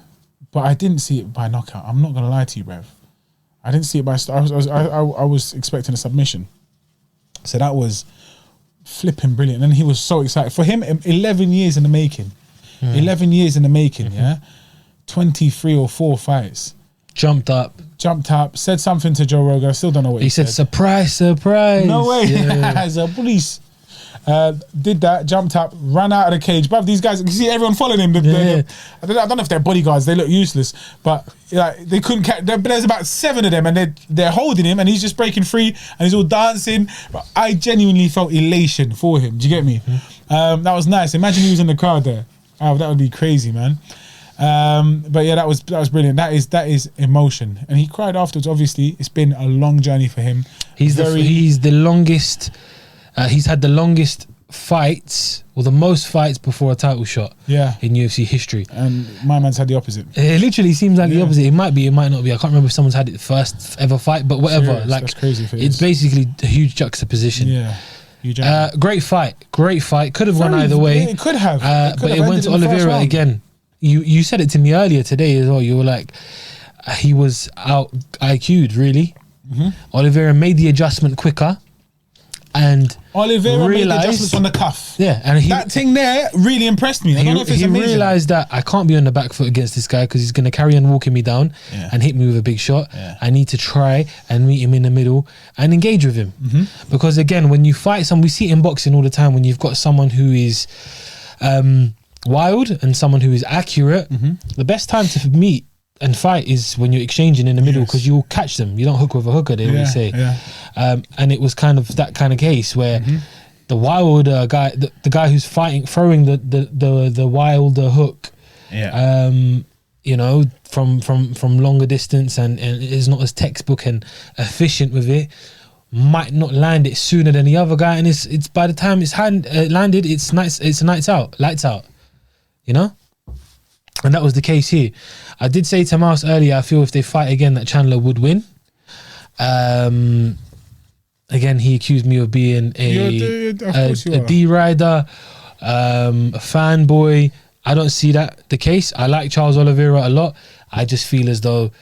but I didn't see it by knockout. I'm not gonna lie to you, bruv. I didn't see it by. I was expecting a submission. So that was flipping brilliant. And he was so excited. For him, 11 years in the making. 11 years in the making, yeah? 23 or 4 fights. Jumped up, said something to Joe Rogan. I still don't know what he said. He said, surprise. No way. Yeah. As a police. Did that, jumped up, ran out of the cage. Bruv, these guys, you see everyone following him. I don't know if they're bodyguards, they look useless, but they couldn't catch. There's about 7 of them, and they're holding him, and he's just breaking free, and he's all dancing. But I genuinely felt elation for him. Do you get me? That was nice. Imagine he was in the crowd there. Oh, that would be crazy, man. But yeah, that was brilliant. That is emotion, and he cried afterwards. Obviously, it's been a long journey for him. He's the longest. He's had the longest fights, or the most fights before a title shot. In UFC history. And my man's had the opposite. It literally seems like the opposite. It might be, it might not be. I can't remember if someone's had it the first ever fight, but whatever. Serious. Like, that's crazy. It's basically a huge juxtaposition. Yeah. Great fight. Could have gone either way. It could have. But it went to Oliveira again. You said it to me earlier today as well. You were like, he was out IQ'd, really. Oliveira made the adjustment quicker. And Oliveira made the adjustments on the cuff. Yeah, and that thing there really impressed me. I don't know if it's amazing. He realised that I can't be on the back foot against this guy because he's going to carry on walking me down and hit me with a big shot. I need to try and meet him in the middle and engage with him. Because again, when you fight someone, we see it in boxing all the time, when you've got someone who is wild and someone who is accurate, the best time to meet and fight is when you're exchanging in the middle, because you'll catch them. You don't hook with a hooker, they always say. And it was kind of that kind of case where the wilder guy, the guy who's fighting, throwing the wilder hook, you know, from longer distance and is not as textbook and efficient with it, might not land it sooner than the other guy, and it's by the time it's landed, it's lights out, you know. And that was the case here. I did say to Mouse earlier, I feel if they fight again that Chandler would win. Again, he accused me of being a D-rider, a fanboy. I don't see that the case. I like Charles Oliveira a lot. I just feel as though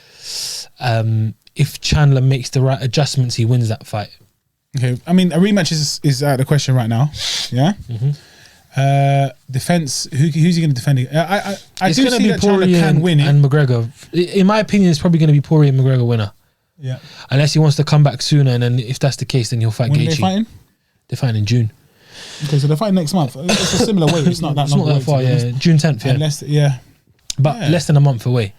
if Chandler makes the right adjustments, he wins that fight. Okay, I mean, a rematch is out of the question right now. Yeah. Defense. Who's he going to defend? I It's do going to see be that Chandler Poirier can win it. and McGregor. In my opinion, it's probably going to be Poirier and McGregor winner. Yeah. Unless he wants to come back sooner, and then if that's the case, then he'll fight When Gaethje. are they fighting? They're fighting in June. Okay, so they're fighting next month. It's a similar weight. It's not that It's long. not that far. Yeah, June 10th. Yeah, but less than a month away.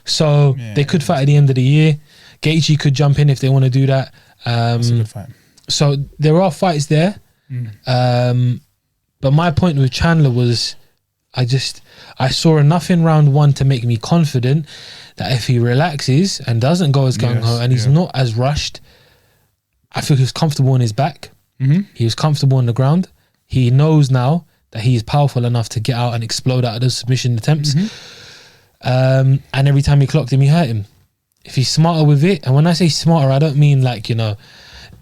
So they could fight at the end of the year. Gaethje could jump in if they want to do that. That's a good fight. So there are fights there. But my point with Chandler was, I saw enough in round one to make me confident that if he relaxes and doesn't go as gung-ho and he's not as rushed, I feel he's comfortable on his back. He was comfortable on the ground. He knows now that he is powerful enough to get out and explode out of those submission attempts. And every time he clocked him, he hurt him. If he's smarter with it, and when I say smarter, I don't mean like, you know,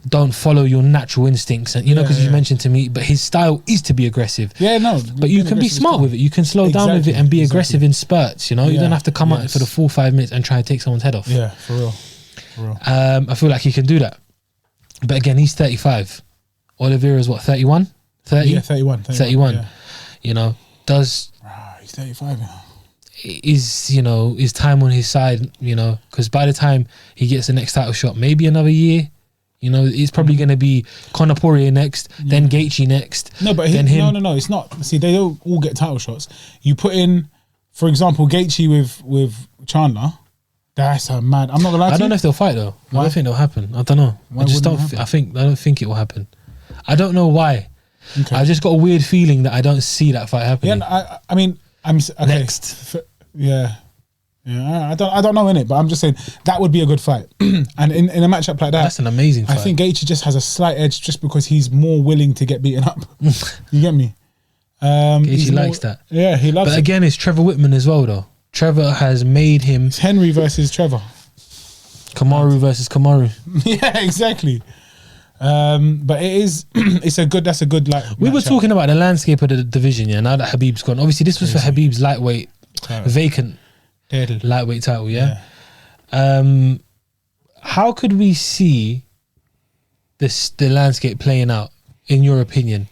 don't follow your natural instincts, and you know, because you mentioned to me, but his style is to be aggressive. Yeah, no, but you can be smart with it. You can slow down with it and be aggressive in spurts. You know, you don't have to come out for the full 5 minutes and try and take someone's head off. Yeah, for real. I feel like he can do that. But again, he's 35. Oliveira's what, 31? 30? Yeah, 31. Yeah. You know, he's 35 now. Is time on his side, you know, because by the time he gets the next title shot, maybe another year, you know, it's probably going to be Conor Poirier next, then Gaethje next. No, but then him. No, it's not. See, they don't all get title shots. You put in, for example, Gaethje with Chandler. That's a mad. I'm not gonna lie to you. I don't know if they'll fight though. Why? I don't think they'll happen. I don't know. I don't think it will happen. I don't know why. Okay. I just got a weird feeling that I don't see that fight happening. Yeah, I mean, I'm okay. Next. Yeah. I don't know in it, but I'm just saying that would be a good fight. And in a matchup like that, that's an amazing fight. I think Gaethje just has a slight edge just because he's more willing to get beaten up. You get me? Gaethje likes that. Yeah, he loves it. But again, it's Trevor Whitman as well, though. Trevor has made him. It's Henry versus Trevor. Kamaru versus Kamaru. Yeah, exactly. But that's a good like. We were talking about the landscape of the division, yeah. Now that Khabib's gone, obviously this was for Khabib's lightweight vacant lightweight title, yeah. How could we see the landscape playing out in your opinion?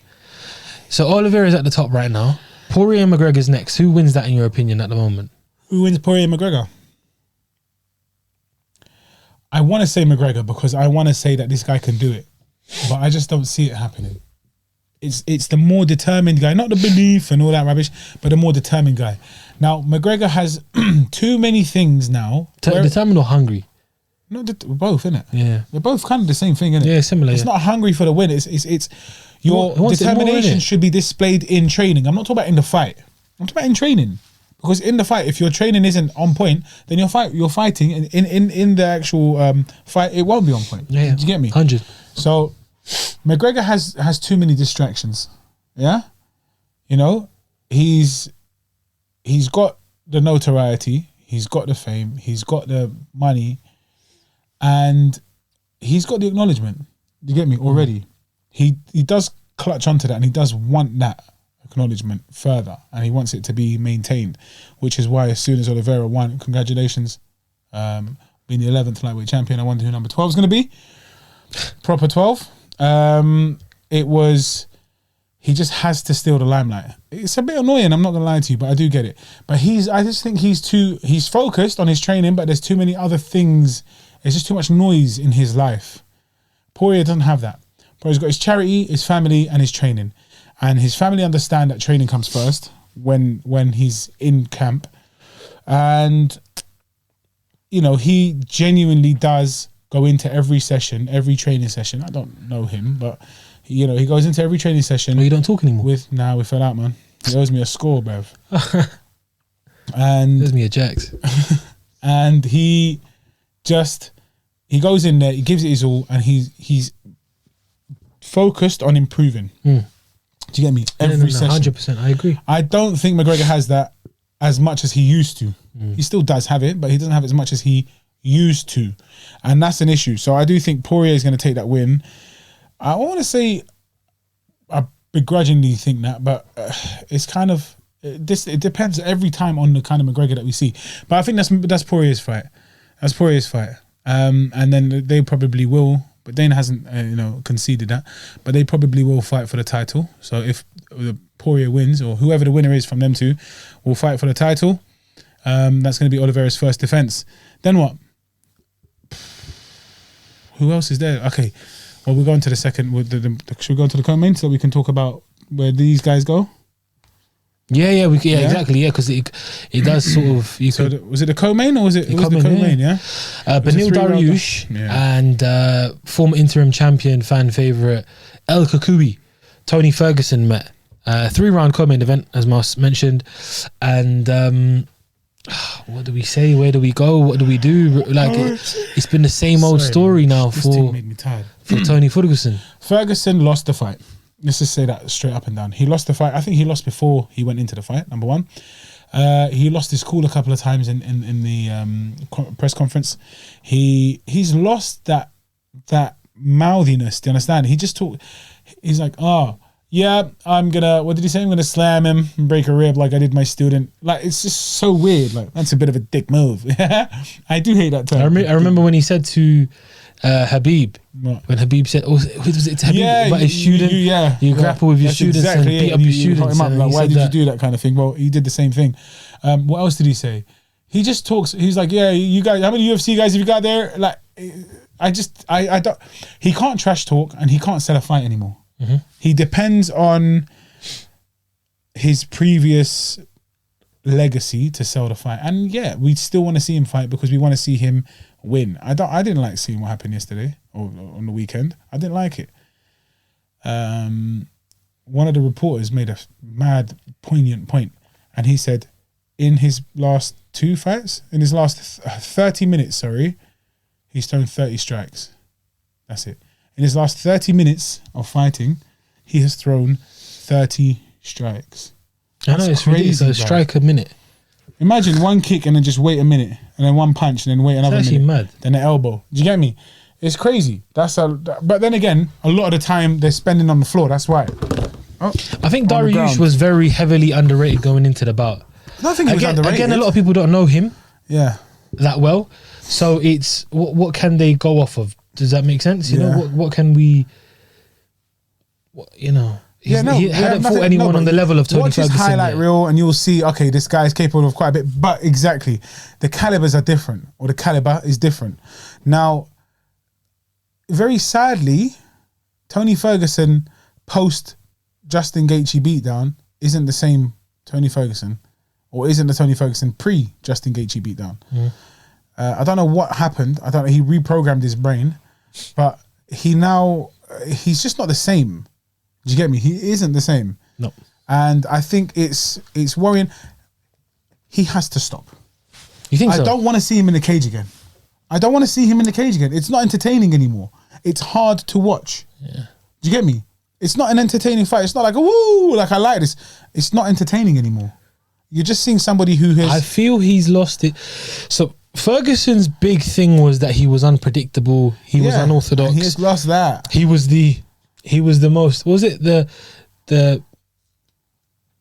So Oliveira's at the top right now. Poirier and McGregor's next. Who wins that in your opinion at the moment? Who wins Poirier and McGregor? I want to say McGregor because I want to say that this guy can do it, but I just don't see it happening. It's the more determined guy, not the belief and all that rubbish, but the more determined guy. Now McGregor has too many things now. Determined or hungry? No, both, innit? Yeah, they're both kind of the same thing, innit? Yeah, similar. It's not hungry for the win. It's your determination should be displayed in training. I'm not talking about in the fight. I'm talking about in training. Because in the fight, if your training isn't on point, then you're fighting in the actual fight, it won't be on point. Yeah, do you get me? 100. So McGregor has too many distractions. Yeah, you know, he's got the notoriety, he's got the fame, he's got the money, and he's got the acknowledgement. Do you get me? Already, he does clutch onto that, and he does want that acknowledgement further, and he wants it to be maintained, which is why as soon as Oliveira won, congratulations, being the 11th lightweight champion, I wonder who number 12 is going to be. Proper 12. He just has to steal the limelight. It's a bit annoying, I'm not going to lie to you, but I do get it. But I just think he's focused on his training, but there's too many other things. There's just too much noise in his life. Poirier doesn't have that. Poirier's got his charity, his family, and his training. And his family understand that training comes first when he's in camp. And, you know, he genuinely does go into every session, every training session. I don't know him, but, you know, he goes into every training session. Well, you don't talk anymore? We fell out, man. He owes me a score, bruv. And There's me a Jax. and he goes in there, he gives it his all, and he's focused on improving. Do you get me? Every session. 100%, I agree. I don't think McGregor has that as much as he used to. He still does have it, but he doesn't have it as much as he used to. And that's an issue. So I do think Poirier is going to take that win. I want to say I begrudgingly think that, but it's kind of... It depends every time on the kind of McGregor that we see. But I think that's Poirier's fight. That's Poirier's fight. And then they probably will... But Dana hasn't, conceded that. But they probably will fight for the title. So if the Poirier wins, or whoever the winner is from them two, will fight for the title. That's going to be Oliveira's first defense. Then what? Who else is there? Okay. Well, we're going to the second. Should we go to the co-main so we can talk about where these guys go? Yeah, exactly. Yeah, because it does sort of. Was it the co-main or was it? It was the co-main. Yeah. Benil Dariush and former interim champion, fan favorite El Kakubi, Tony Ferguson met. 3-round co-main event, as Mas mentioned, and what do we say? Where do we go? What do we do? Like it's been the same old story now for Tony Ferguson. Ferguson lost the fight. Let's just say that straight up and down. He lost the fight. I think he lost before he went into the fight, number one. He lost his cool a couple of times in the press conference. He's lost that mouthiness. Do you understand? He just talk. He's like, yeah, I'm gonna. What did he say? I'm gonna slam him and break a rib like I did my student. Like it's just so weird. Like that's a bit of a dick move. I do hate that term. I remember when he said to Khabib, when Khabib said, was it to Khabib about his student? You grapple with your students and beat up your students. Like, why did you do that kind of thing? Well, he did the same thing. What else did he say? He just talks. He's like, yeah, you guys. How many UFC guys have you got there? Like, I don't. He can't trash talk and he can't sell a fight anymore. He depends on his previous legacy to sell the fight, and yeah, we still want to see him fight because we want to see him win. I didn't like seeing what happened yesterday or on the weekend. I didn't like it. One of the reporters made a mad, poignant point, and he said, in his last 2 fights, in his last 30 minutes, he's thrown 30 strikes. That's it. In his last 30 minutes of fighting, he has thrown 30 strikes. I know, it's crazy. It's a strike a minute. Imagine one kick and then just wait a minute, and then one punch and then wait another minute. Mad. Then an elbow. Do you get me? It's crazy. But then again, a lot of the time they're spending on the floor. That's why. I think Dariush was very heavily underrated going into the bout. I don't think he was underrated. Again, a lot of people don't know him. Yeah. That well. So it's what can they go off of? Does that make sense? You know, what can we? He hadn't fought anyone on the level of Tony Ferguson. Watch his highlight reel and you'll see, okay, this guy is capable of quite a bit. But exactly, the calibers are different, or the caliber is different. Now, very sadly, Tony Ferguson post Justin Gaethje beatdown isn't the same Tony Ferguson, or isn't the Tony Ferguson pre Justin Gaethje beatdown. I don't know what happened. I don't know. He reprogrammed his brain, but he's just not the same. Do you get me? He isn't the same. No. And I think it's worrying. He has to stop. You think so? I don't want to see him in the cage again. It's not entertaining anymore. It's hard to watch. Yeah. Do you get me? It's not an entertaining fight. It's not like, woo, like I like this. It's not entertaining anymore. You're just seeing somebody who has... I feel he's lost it. So Ferguson's big thing was that he was unpredictable. He was unorthodox. He has lost that. He was the most... Was it the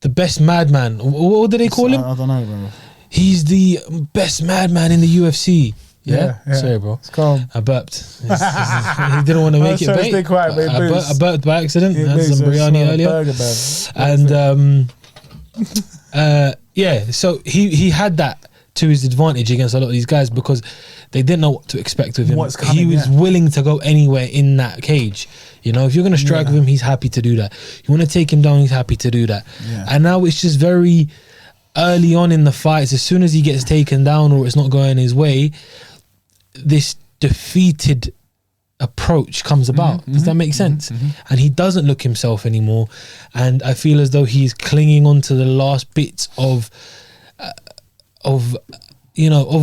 best madman? What did they call him? I don't know, bro. He's the best madman in the UFC. Yeah. Sorry, bro. It's calm. I burped. He didn't want to make it bait. Stay quiet, I burped by accident. I had some biryani earlier. And so he had that to his advantage against a lot of these guys because they didn't know what to expect with him. He was willing to go anywhere in that cage. You know, if you're going to strike with him, he's happy to do that. You want to take him down, he's happy to do that. Yeah. And now it's just very early on in the fights, as soon as he gets taken down or it's not going his way, this defeated approach comes about. Does that make sense? And he doesn't look himself anymore. And I feel as though he's clinging on to the last bits of of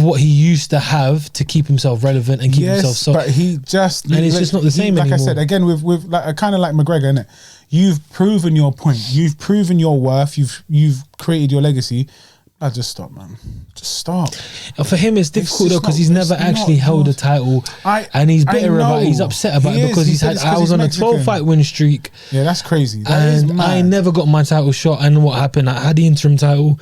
what he used to have to keep himself relevant and keep himself so. But he just and it's just not the same like anymore. I said again with like kind of like McGregor, innit? You've proven your point. You've proven your worth. You've created your legacy. Just stop, man. Just stop. For him, it's difficult though because he's never actually held a title, and he's bitter about. He's upset about it because he's had. I was on a 12-fight win streak. Yeah, that's crazy. And I never got my title shot. And what happened? I had the interim title,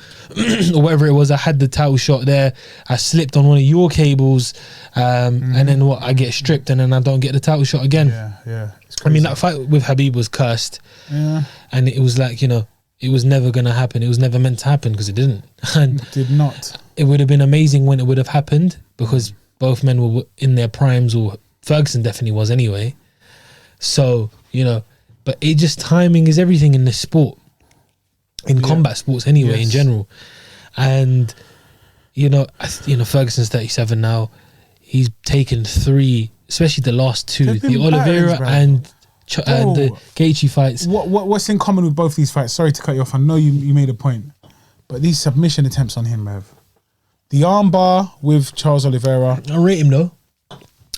or whatever it was. I had the title shot there. I slipped on one of your cables, and then what? I get stripped, and then I don't get the title shot again. Yeah. I mean, that fight with Khabib was cursed. Yeah. And it was like, it was never going to happen. It was never meant to happen because it didn't. And it did not. It would have been amazing when it would have happened because both men were in their primes, or Ferguson definitely was anyway. So, but it just, timing is everything in this sport, in combat sports anyway, in general. And, Ferguson's 37 now. He's taken 3, especially the last 2, the Oliveira and the Gaethje fights. What's in common with both these fights? Sorry to cut you off. I know you made a point, but these submission attempts on him, Rev. The armbar with Charles Oliveira. I rate him though.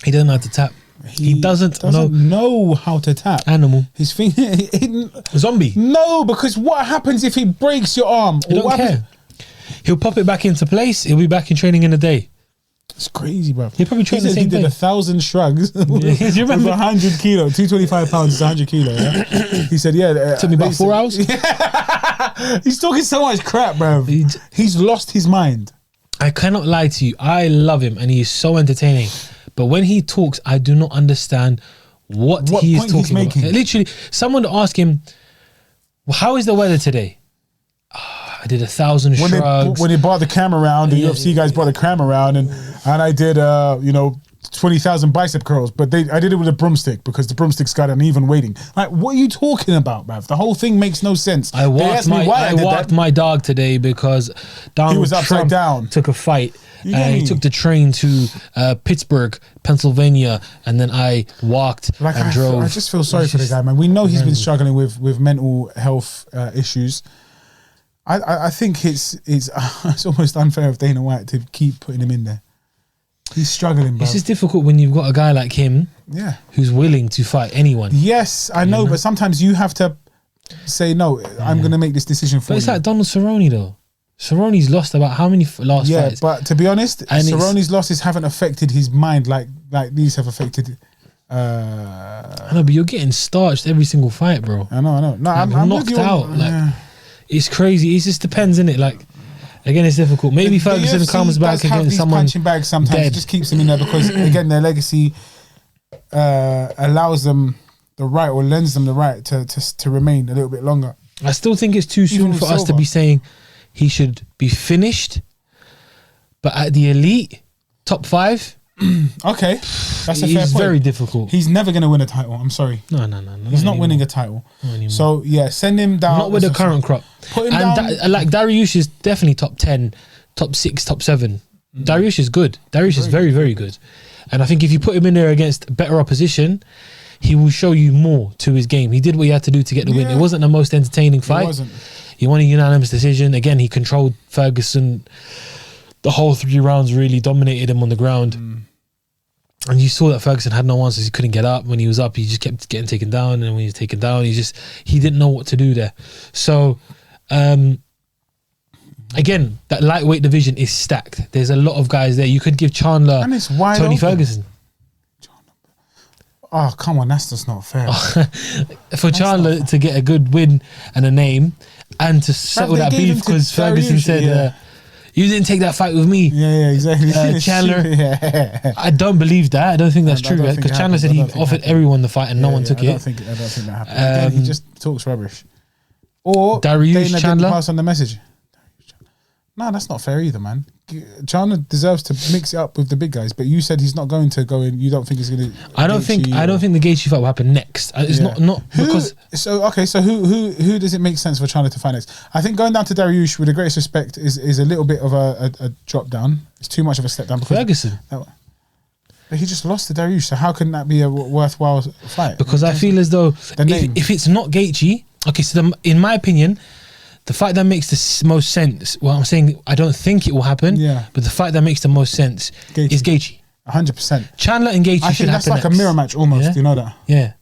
He doesn't know how to tap. He doesn't know how to tap. Animal. His finger. Zombie. No, because what happens if he breaks your arm? He don't care. He'll pop it back into place. He'll be back in training in a day. It's crazy, bro. He probably trained the same he did 1,000 shrugs. Yeah, you remember? 100 kilo, 225 pounds is 100 kilo. Yeah? He said, took me about 4 hours. Yeah. He's talking so much crap, bro. He's lost his mind. I cannot lie to you. I love him and he is so entertaining. But when he talks, I do not understand what he is talking about. Literally, someone asked him, well, how is the weather today? I did 1,000 shrugs. When they brought the camera around, the UFC guys brought the camera around, and I did 20,000 bicep curls, but I did it with a broomstick because the broomstick's got uneven weighting. Like, what are you talking about, bruv? The whole thing makes no sense. I walked my dog today because Donald he was upside Trump down. Took a fight. He took the train to Pittsburgh, Pennsylvania, and then I walked and drove. I just feel sorry for the guy, man. We know he's been struggling with mental health issues. I think it's almost unfair of Dana White to keep putting him in there. He's struggling, bro. It's just difficult when you've got a guy like him, who's willing to fight anyone. Yes, I know, but sometimes you have to say no. I'm going to make this decision for you. But it's like Donald Cerrone, though. Cerrone's lost about how many fights? Yeah, but to be honest, Cerrone's losses haven't affected his mind like these have affected. I know, but you're getting starched every single fight, bro. I know. No, I'm knocked out. It's crazy. It just depends, innit? Like, again, it's difficult. Maybe Ferguson comes back against someone punching bags sometimes. Dead. It just keeps them in there because, again, their legacy allows them the right, or lends them the right to remain a little bit longer. I still think it's too soon for us to be saying he should be finished, but at the elite, top 5. Okay, that's a fair point. It's very difficult. He's never going to win a title. I'm sorry. No. He's not winning a title. So, send him down. Not with the current crop. Put him down. Like Dariush is definitely top 10, top 6, top 7. Dariush is good. Dariush is very, very good. And I think if you put him in there against better opposition, he will show you more to his game. He did what he had to do to get the win. It wasn't the most entertaining fight. It wasn't. He won a unanimous decision. Again, he controlled Ferguson. The whole 3 rounds, really dominated him on the ground. And you saw that Ferguson had no answers. He couldn't get up. When he was up, he just kept getting taken down. And when he was taken down, he didn't know what to do there. So, again, that lightweight division is stacked. There's a lot of guys there. You could give Chandler Tony Ferguson. Oh, come on. That's just not fair. For Chandler to get a good win and a name and to settle that beef because Ferguson said... you didn't take that fight with me. Yeah, exactly. Chandler. I don't believe that. I don't think that's true. Because Chandler said he offered everyone the fight and no one took it. I don't think that happened. Again, he just talks rubbish. Or Dariush Dana Chandler didn't pass on the message. No, that's not fair either, man. Chandler deserves to mix it up with the big guys, but you said he's not going to go in. You don't think he's going to. I don't think the Gaethje fight will happen next. It's not because. So who does it make sense for Chandler to fight next? I think going down to Dariush, with the greatest respect, is a little bit of a drop down. It's too much of a step down. Ferguson. But he just lost to Dariush, so how can that be a worthwhile fight? Because I feel as though if it's not Gaethje, okay, so in my opinion, The fight that makes the most sense. Well, I'm saying I don't think it will happen. Yeah. But the fight that makes the most sense is Gaethje. 100%. Chandler and Gaethje should happen. That's like next. a mirror match almost. Yeah? You know that? Yeah.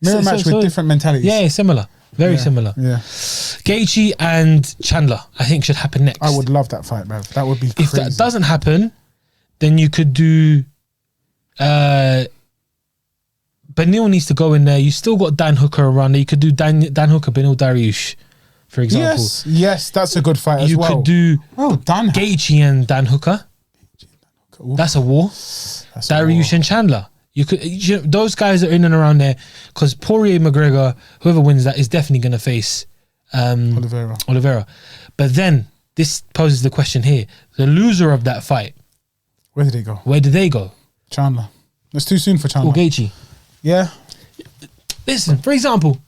Mirror match with different mentalities. Yeah, similar. Very similar. Yeah. Gaethje and Chandler, I think, should happen next. I would love that fight, man. That would be crazy. If that doesn't happen, then you could do. Benil needs to go in there. You still got Dan Hooker around there. You could do Dan Hooker, Benil Dariush, for example. Yes, that's a good fight as well. You could do Dan Gaethje and Dan Hooker. That's a war. Dariush and Chandler. You could, those guys are in and around there because Poirier, McGregor, whoever wins that is definitely going to face Oliveira. But then this poses the question here: the loser of that fight, where did they go? Where did they go? Chandler. It's too soon for Chandler. Or Gaethje. Yeah. Listen, for example,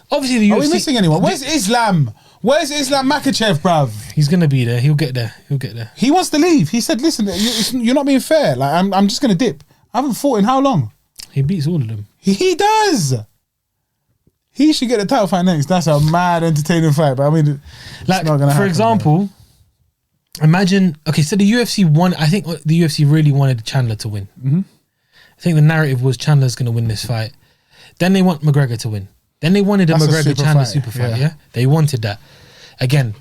obviously the UFC. Are we missing anyone? Where's Islam? Where's Islam Makhachev, bruv? He's gonna be there. He'll get there. He wants to leave. He said, "Listen, you're not being fair. Like I'm just gonna dip. I haven't fought in how long?" He beats all of them. He does. He should get the title fight next. That's a mad, entertaining fight. But I mean, like it's not gonna happen, for example, imagine. Okay, so the UFC won. I think the UFC really wanted Chandler to win. Mm-hmm. I think the narrative was Chandler's going to win this fight. Then they want McGregor to win. Then they wanted a McGregor-Chandler super fight. Yeah, they wanted that. Again,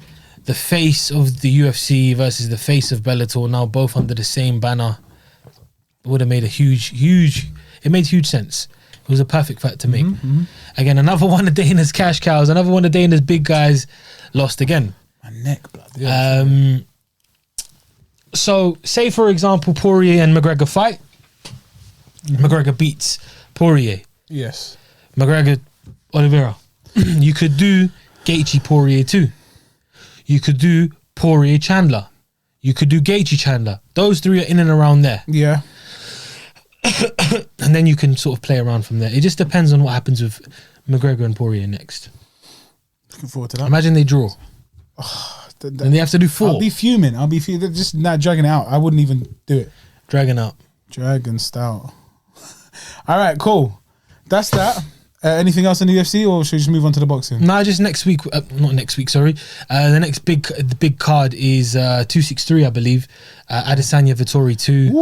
the face of the UFC versus the face of Bellator, now both under the same banner, would have made a huge. It made huge sense. It was a perfect fight to make. Mm-hmm. Again, another one of Dana's cash cows. Another one of Dana's big guys lost again. My neck, blood. Yeah. So, say for example, Poirier and McGregor fight. Mm-hmm. McGregor beats Poirier. Yes. McGregor, Oliveira. You could do Gaethje Poirier too. You could do Poirier Chandler. You could do Gaethje Chandler. Those three are in and around there. Yeah. And then you can sort of play around from there. It just depends on what happens with McGregor and Poirier next. Looking forward to that. Imagine they draw. And they have to do 4. I'll be fuming. They're just not dragging it out. I wouldn't even do it. Dragging out. Dragon stout. All right, cool. That's that. Anything else in the UFC, or should we just move on to the boxing? No, just next week. Not next week, sorry. The next big card is 263, I believe. Adesanya Vettori 2.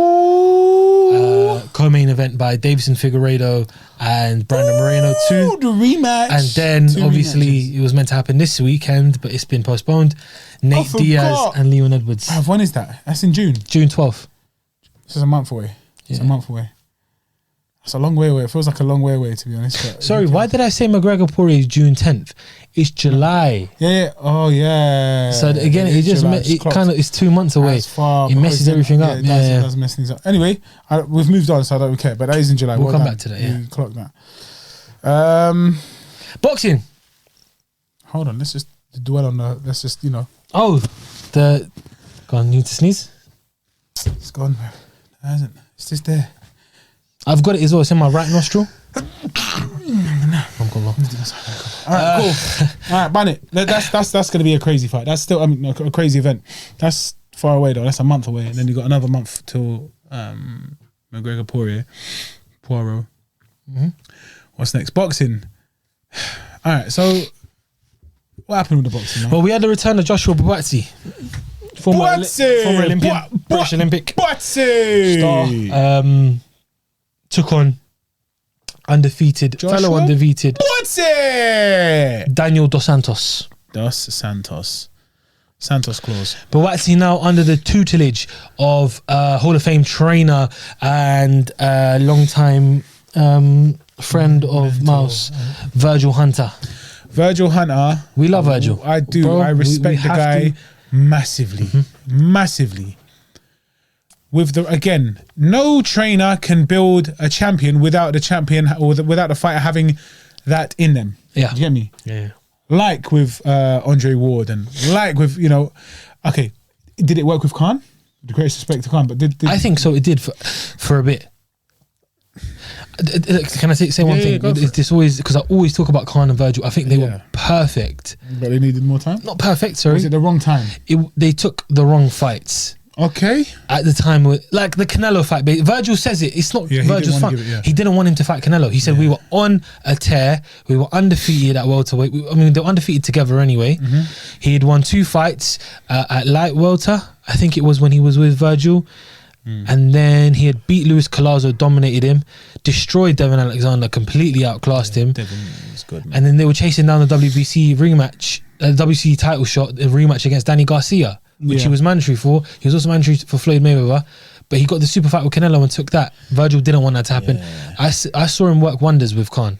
Co-main event by Davison Figueiredo and Brandon Moreno 2. The rematch. And then obviously it was meant to happen this weekend, but it's been postponed. Nate Diaz and Leon Edwards. When is that? That's in June. June 12th. This is a month away. It's a month away. It's a long way away. It feels like a long way away, to be honest. Sorry, why did I say McGregor Poirier is June 10th? It's July. Yeah. Oh, yeah. So again, it's 2 months away. It messes everything up. It does mess things up. Anyway, we've moved on, so I don't care. But that is in July. We'll come back to that. Yeah, clock that. Boxing. Hold on. Let's just dwell on the. Let's just Oh, go on. You need to sneeze. It's gone. It hasn't. It's just there. I've got it as well. It's in my right nostril. I'm going long. All right, cool. All right, ban it. That's going to be a crazy fight. That's still a crazy event. That's far away though. That's a month away, and then you got another month till McGregor Poirier. Mm-hmm. What's next? Boxing. All right. So what happened with the boxing? Man? Well, we had the return of Joshua Buatsi. Former Olympian, British Olympic star. Took on fellow undefeated Daniel Dos Santos. Santos Claus. Buatsi now under the tutelage of Hall of Fame trainer and long-time friend of Mouse, Virgil Hunter. We love Virgil. I do. Bro, I respect the guy massively. Mm-hmm. Massively. Again, no trainer can build a champion without the champion or without the fighter having that in them. Yeah. Do you get me? Yeah. Like with Andre Ward and like with, okay, did it work with Khan? The greatest respect to Khan, but did I think so. It did for a bit. Can I say one thing? It's always because I always talk about Khan and Virgil. I think they were perfect, but they needed more time. Not perfect. Sorry, was it the wrong time? They took the wrong fights. Okay. At the time, like the Canelo fight, Virgil says it. It's not Yeah, he Virgil's didn't fault. want to give it, yeah. He didn't want him to fight Canelo. He said we were on a tear. We were undefeated at welterweight. I mean, they were undefeated together anyway. Mm-hmm. He had won 2 fights at light welter. I think it was when he was with Virgil. And then he had beat Luis Collazo, dominated him, destroyed Devin Alexander, completely outclassed him. Devin was good, man. And then they were chasing down the WBC rematch, WBC title shot, the rematch against Danny Garcia, which he was mandatory for. He was also mandatory for Floyd Mayweather, but he got the super fight with Canelo and took that. Virgil didn't want that to happen. Yeah. I saw him work wonders with Khan.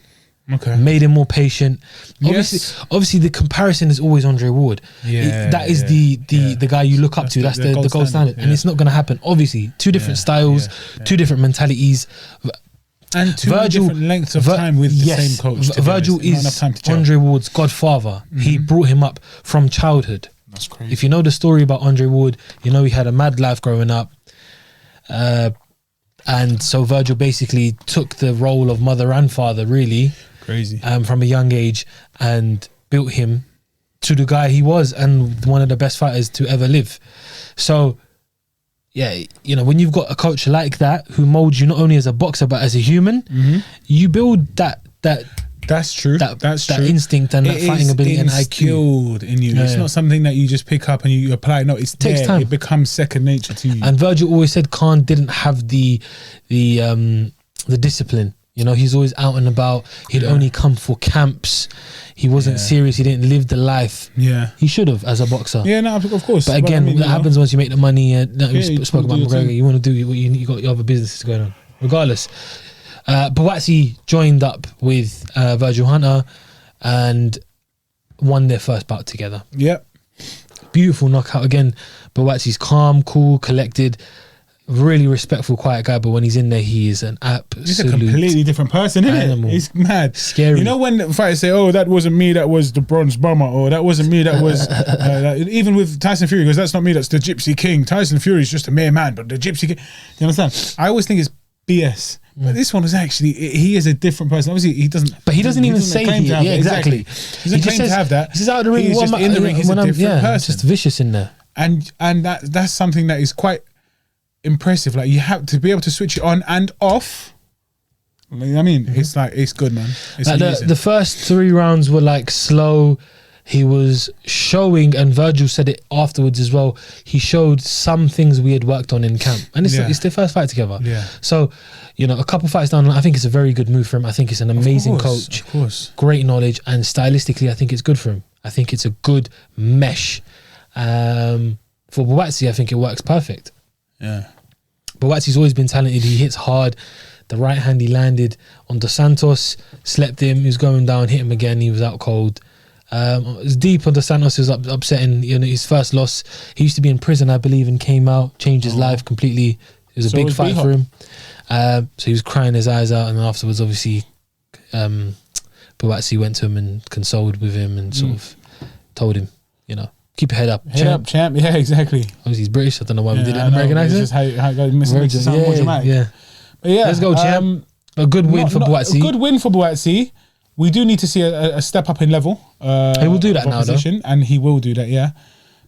Okay. Made him more patient. Yes. Obviously, the comparison is always Andre Ward. Yeah, That is the guy you look up to. That's the gold standard. And it's not going to happen. Obviously, 2 different styles, 2 different mentalities. And 2 different lengths of time with the same coach. Virgil is Andre Ward's godfather. He brought him up from childhood. That's crazy. If you know the story about Andre Ward, you know he had a mad life growing up. And so Virgil basically took the role of mother and father, really. Crazy. From a young age, and built him to the guy he was, and one of the best fighters to ever live. So, yeah, you know, when you've got a coach like that who molds you not only as a boxer but as a human, you build that. That's true. That's that true. instinct and that fighting ability and IQ. Instilled in you. It's not something that you just pick up and you apply. No, it takes time. It becomes second nature to you. And Virgil always said Khan didn't have the discipline. You know, he's always out and about. He'd only come for camps. He wasn't serious. He didn't live the life. Yeah, he should have as a boxer. Yeah, no, of course. But again, that happens once you make the money. We spoke about McGregor. You want to do what you got your other businesses going on. Regardless, Buatsi joined up with Virgil Hunter and won their first bout together. Yep. Beautiful knockout again. Buatsi's calm, cool, collected. Really respectful, quiet guy, but when he's in there, he is an absolute. He's a completely different person, isn't it? He's mad, scary. You know when fighters say, "Oh, that wasn't me, that was the Bronze Bomber," or "That wasn't me, that was," even with Tyson Fury, because that's not me, that's the Gypsy King. Tyson Fury is just a mere man, but the Gypsy King. You understand? I always think it's BS, but this one was actually he is a different person. Obviously, he doesn't. But he doesn't even say he. Yeah, exactly. He doesn't claim to have that. He's out of the ring. He's just in the ring. He's a different person. Just vicious in there. And that's something that is quite impressive. Like, you have to be able to switch it on and off. I mean, it's like, it's good, man. It's like the first 3 rounds were like slow. He was showing, and Virgil said it afterwards as well, he showed some things we had worked on in camp, and it's their first fight together. So, you know, a couple fights down, I think it's a very good move for him. I think it's an amazing coach, of course, great knowledge, and stylistically I think it's good for him. I think it's a good mesh. For Buatsi, I think it works perfect. Yeah. Buatsi's always been talented. He hits hard. The right hand he landed on Dos Santos, slept him. He was going down, hit him again. He was out cold. It was deep on Dos Santos. It was upsetting. You know, his first loss. He used to be in prison, I believe, and came out, changed his life completely. It was a big fight for him. So he was crying his eyes out, and then afterwards, obviously, Buatsi went to him and consoled with him and sort of told him, you know, keep your head up. Head up, champ. Yeah, exactly. Obviously, he's British. I don't know why we did it in American accent. It's just how it goes. Makes it sound more dramatic. Yeah. But yeah, let's go, champ. A good win for Buatsi. A good win for Buatsi. We do need to see a step up in level. He will do that now, though. And he will do that, yeah.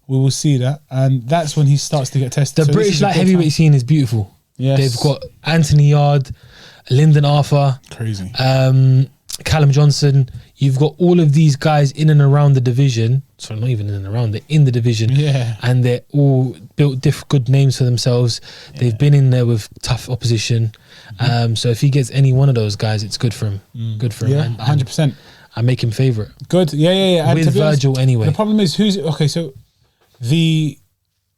We will see that. And that's when he starts to get tested. The British light heavyweight scene is beautiful. Yes. They've got Anthony Yard, Lyndon Arthur. Crazy. Callum Johnson. You've got all of these guys in and around the division. Sorry, not even in and around. They're in the division. Yeah. And they're all built good names for themselves. Yeah. They've been in there with tough opposition. So if he gets any one of those guys, it's good for him. Good for him. Yeah, 100%. I make him favourite. Good. Yeah. And with Virgil anyway. The problem is so the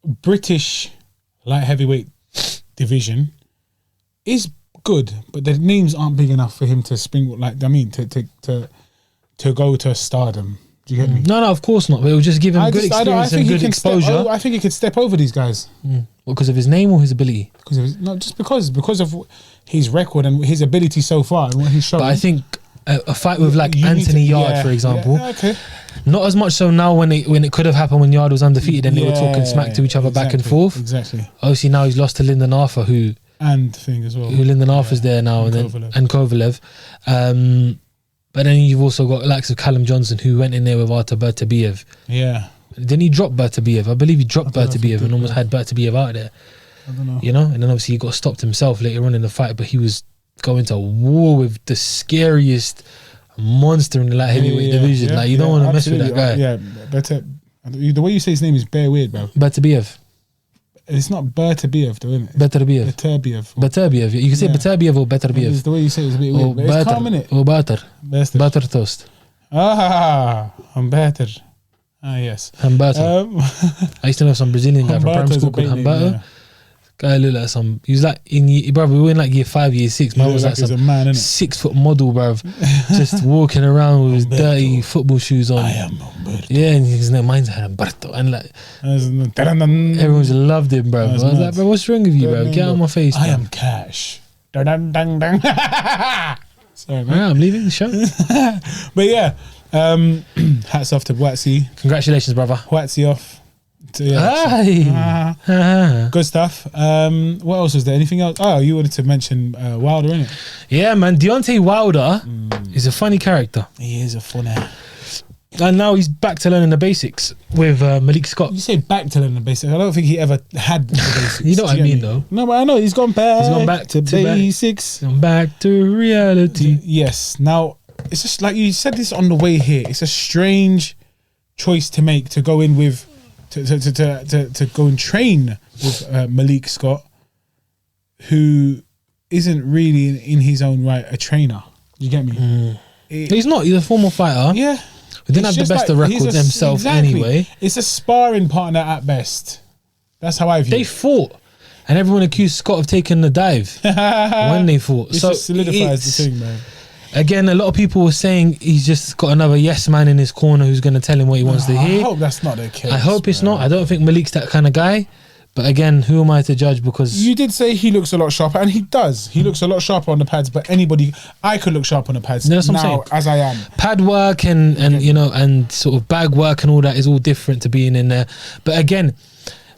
British light heavyweight division is good, but the names aren't big enough for him to spring, to go to stardom. Do you get me? No, of course not. But it will just give him good experience and good exposure. I think he could step over these guys. Because of his name or his ability? Because of his record and his ability so far and what he's shown. But I think a fight with like Anthony Yard, for example. Yeah, okay. Not as much so now when it could have happened when Yard was undefeated and they were talking smack to each other back and forth. Exactly. Obviously now he's lost to Lyndon Arthur, who Lyndon Arthur's there now, and Kovalev. But then you've also got likes of Callum Johnson, who went in there with Artur Beterbiev. Yeah. Then he dropped Bertabiev. I believe he dropped Bertabiev and almost had Bertabiev out there. I don't know. You know, and then obviously he got stopped himself later on in the fight, but he was going to war with the scariest monster in the light heavyweight division. Like, you don't want to mess with that guy. Yeah, the way you say his name is bare weird, bro. Bertabiev. It's not Bertabiev, though, isn't it? Beterbiev. Beterbiev. You can say Beterbiev or Beterbiev. The way you say it is a bit weird. But it's calm, innit? Or butter. Better. Butter toast. I'm better. Yes. Humberto. I used to know some Brazilian guy from primary school called Humberto. Yeah. Guy looked like some. He was like bro. We were in like year 5, year 6. Man was like some a man, 6-foot model, bro. Just walking around with his dirty football shoes on. I am Humberto. Yeah, and his name mine's Humberto, and like everyone's loved him, bro. I was like, bro, what's wrong with you, bro? Get out of my face. I am Cash. Sorry, man. I'm leaving the show. But yeah, hats off to Watsy. Congratulations, brother. Watsy off. Good stuff. What else was there? Anything else? Oh, you wanted to mention Wilder, innit? Yeah, man. Deontay Wilder is a funny character. He is a funny. And now he's back to learning the basics with Malik Scott. You say back to learning the basics. I don't think he ever had the basics. You know what I mean, though. No, but I know he's gone back. He's gone back to basics. Gone back to reality. Yes. Now, it's just like you said this on the way here. It's a strange choice to make, to go in with, to go and train with Malik Scott, who isn't really in his own right a trainer. You get me? He's not. He's a former fighter. Yeah. He didn't have the best of records himself anyway. It's a sparring partner at best. That's how I view it. They fought, and everyone accused Scott of taking the dive when they fought. This so just solidifies the thing, man. Again, a lot of people were saying he's just got another yes man in his corner who's going to tell him what he wants to hear. I hope that's not the case. I hope it's not. I don't think Malik's that kind of guy. But again, who am I to judge? Because you did say he looks a lot sharper, and he does. He looks a lot sharper on the pads. But I could look sharp on the pads that's what I'm now, saying. as I am. Pad work and you know, and sort of bag work and all that is all different to being in there. But again,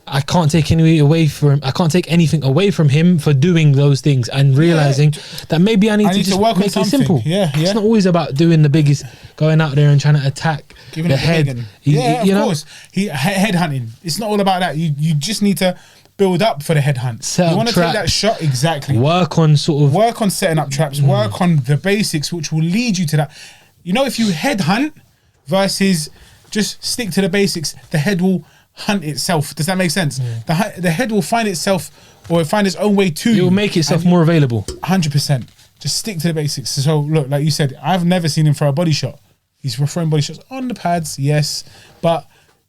I can't take anything away from him for doing those things and realizing that maybe I need to just work make on it simple. Yeah. It's not always about doing the biggest, going out there and trying to attack Giving the it head. Of course. Head hunting. It's not all about that. You just need to build up for the head hunt. You want to take that shot, exactly. Work on setting up traps. Work on the basics, which will lead you to that. You know, if you head hunt versus just stick to the basics, the head will hunt itself. Does that make sense? The head will find itself, or find its own way to you. It will make itself more available. 100%. Just stick to the basics. So look, like you said, I've never seen him throw a body shot. He's throwing body shots on the pads, yes, but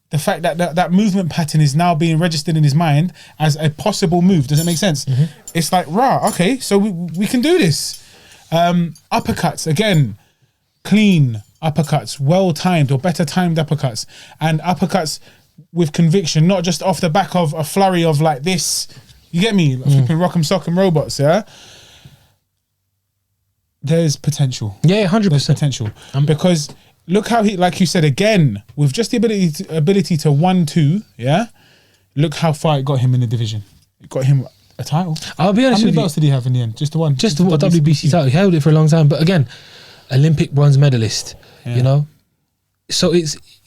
the fact that movement pattern is now being registered in his mind as a possible move. Does it make sense? It's like, okay, so we can do this. Uppercuts, again, clean uppercuts, well-timed or better timed uppercuts, and uppercuts with conviction, not just off the back of a flurry of like this. You get me? Flipping rock'em sock'em robots, yeah? There's potential. Yeah, 100%. There's potential. Because look how he, like you said, again, with just the ability to 1-2, yeah? Look how far it got him in the division. It got him a title. I'll be honest with you. How many belts did he have in the end? Just the one? Just the WBC title. He held it for a long time. But again, Olympic bronze medalist, you know? So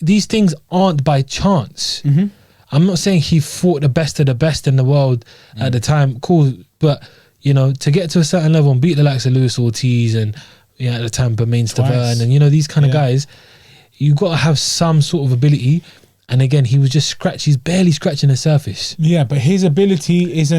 these things aren't by chance. I'm not saying he fought the best of the best in the world at the time. Cool. But, you know, to get to a certain level and beat the likes of Luis Ortiz and, at the time, Bermain Stavern and, you know, these kind of guys, you got to have some sort of ability. And again, he was just he's barely scratching the surface. Yeah, but his ability is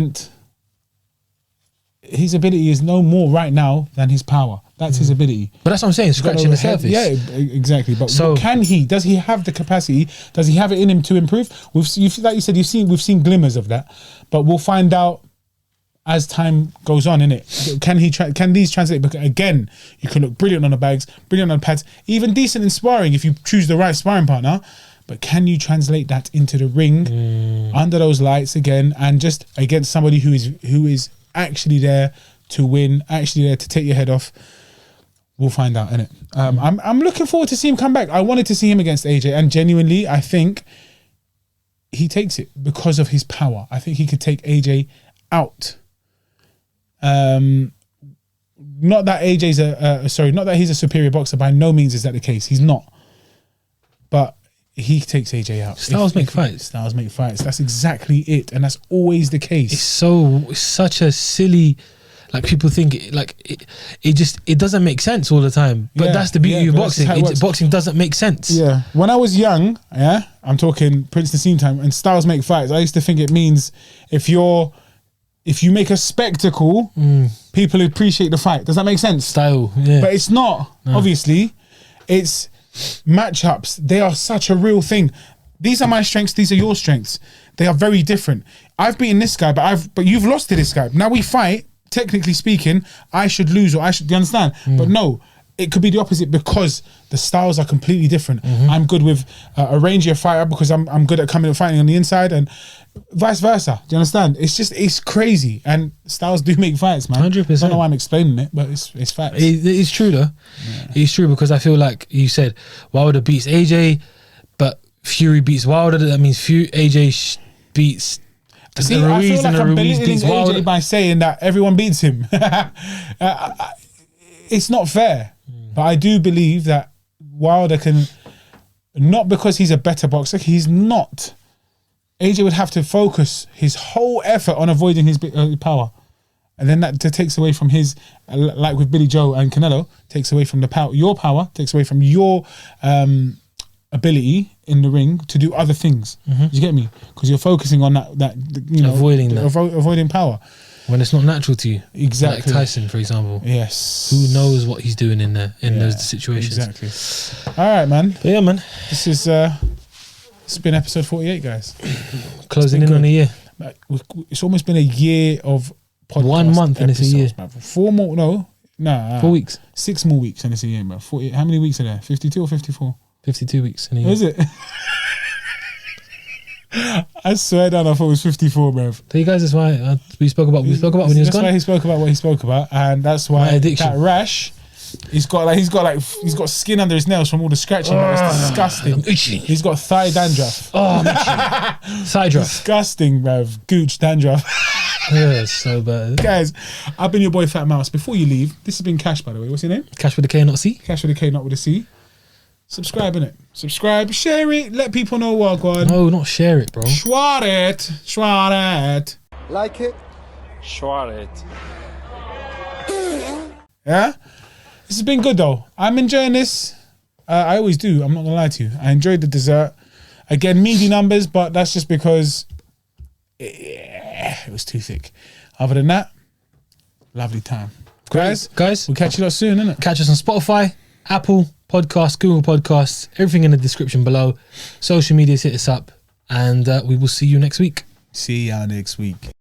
no more right now than his power. That's his ability. But that's what I'm saying, scratching the surface. Yeah, exactly. But so, can he? Does he have the capacity? Does he have it in him to improve? Like you said, we've seen glimmers of that, but we'll find out as time goes on, innit? Can these translate? Because again, you can look brilliant on the bags, brilliant on the pads, even decent in sparring if you choose the right sparring partner. But can you translate that into the ring under those lights again, and just against somebody who is actually there to win, actually there to take your head off? We'll find out, innit? I'm looking forward to seeing him come back. I wanted to see him against AJ, and genuinely, I think he takes it because of his power. I think he could take AJ out. Not that AJ's not that he's a superior boxer. By no means is that the case. He's not. But he takes AJ out. Styles make fights. Styles make fights. That's exactly it, and that's always the case. It's such a silly. Like people think it doesn't make sense all the time, but that's the beauty of boxing. Boxing doesn't make sense. Yeah. When I was young, I'm talking Prince Nassim time, and Styles make fights. I used to think it means if you make a spectacle, people appreciate the fight. Does that make sense? Style, yeah. But it's not. No. Obviously, it's matchups. They are such a real thing. These are my strengths. These are your strengths. They are very different. I've beaten this guy, but you've lost to this guy. Now we fight. Technically speaking, I should lose, or do you understand? But no, it could be the opposite because the styles are completely different. I'm good with a rangier fighter because I'm good at coming and fighting on the inside, and vice versa. Do you understand? It's crazy, and styles do make fights, man. 100%. I don't know why I'm explaining it, but it's facts. It's true though. Yeah. It's true because I feel like you said Wilder beats AJ, but Fury beats Wilder. That means AJ beats. See, I feel like I'm belittling AJ by saying that everyone beats him. It's not fair. But I do believe that Wilder can, not because he's a better boxer, he's not. AJ would have to focus his whole effort on avoiding his power. And then that takes away from his, like with Billy Joe and Canelo, takes away from the power, your power, takes away from your ability in the ring to do other things. You get me? Because you're focusing on that avoiding power when it's not natural to you. Exactly. Like Tyson, for example. Yes. Who knows what he's doing in those situations? Exactly. All right, man. But yeah, man. This is it's been episode 48, guys. Closing in on a year. It's almost been a year of podcast. 1 month and it's a year. Man. 4 more. No. 4 weeks. 6 more weeks and it's a year, man. 48. How many weeks are there? 52 or 54? 52 weeks in a year. Is it? I swear down, I thought it was 54, bruv. Tell you guys, that's why we spoke about when he was gone. That's why he spoke about what he spoke about, and that's why that rash. He's got skin under his nails from all the scratching. It's disgusting. He's got thigh dandruff. Thigh druff. Disgusting, bruv. Gooch dandruff. Yeah, it's so bad. Guys, I've been your boy Fat Mouse. Before you leave, this has been Cash, by the way. What's your name? Cash with a K, not a C. Cash with a K, not with a C. Subscribe, innit? Subscribe, share it, let people know what God. No, not share it, bro. Schwar it. Like it? Schwar it. Yeah? This has been good though. I'm enjoying this. I always do, I'm not gonna lie to you. I enjoyed the dessert. Again, meaty numbers, but that's just because it was too thick. Other than that, lovely time. Guys, we'll catch you lot soon, innit? Catch us on Spotify, Apple Podcasts, Google Podcasts, everything in the description below. Social media, hit us up, and we will see you next week. See y'all next week.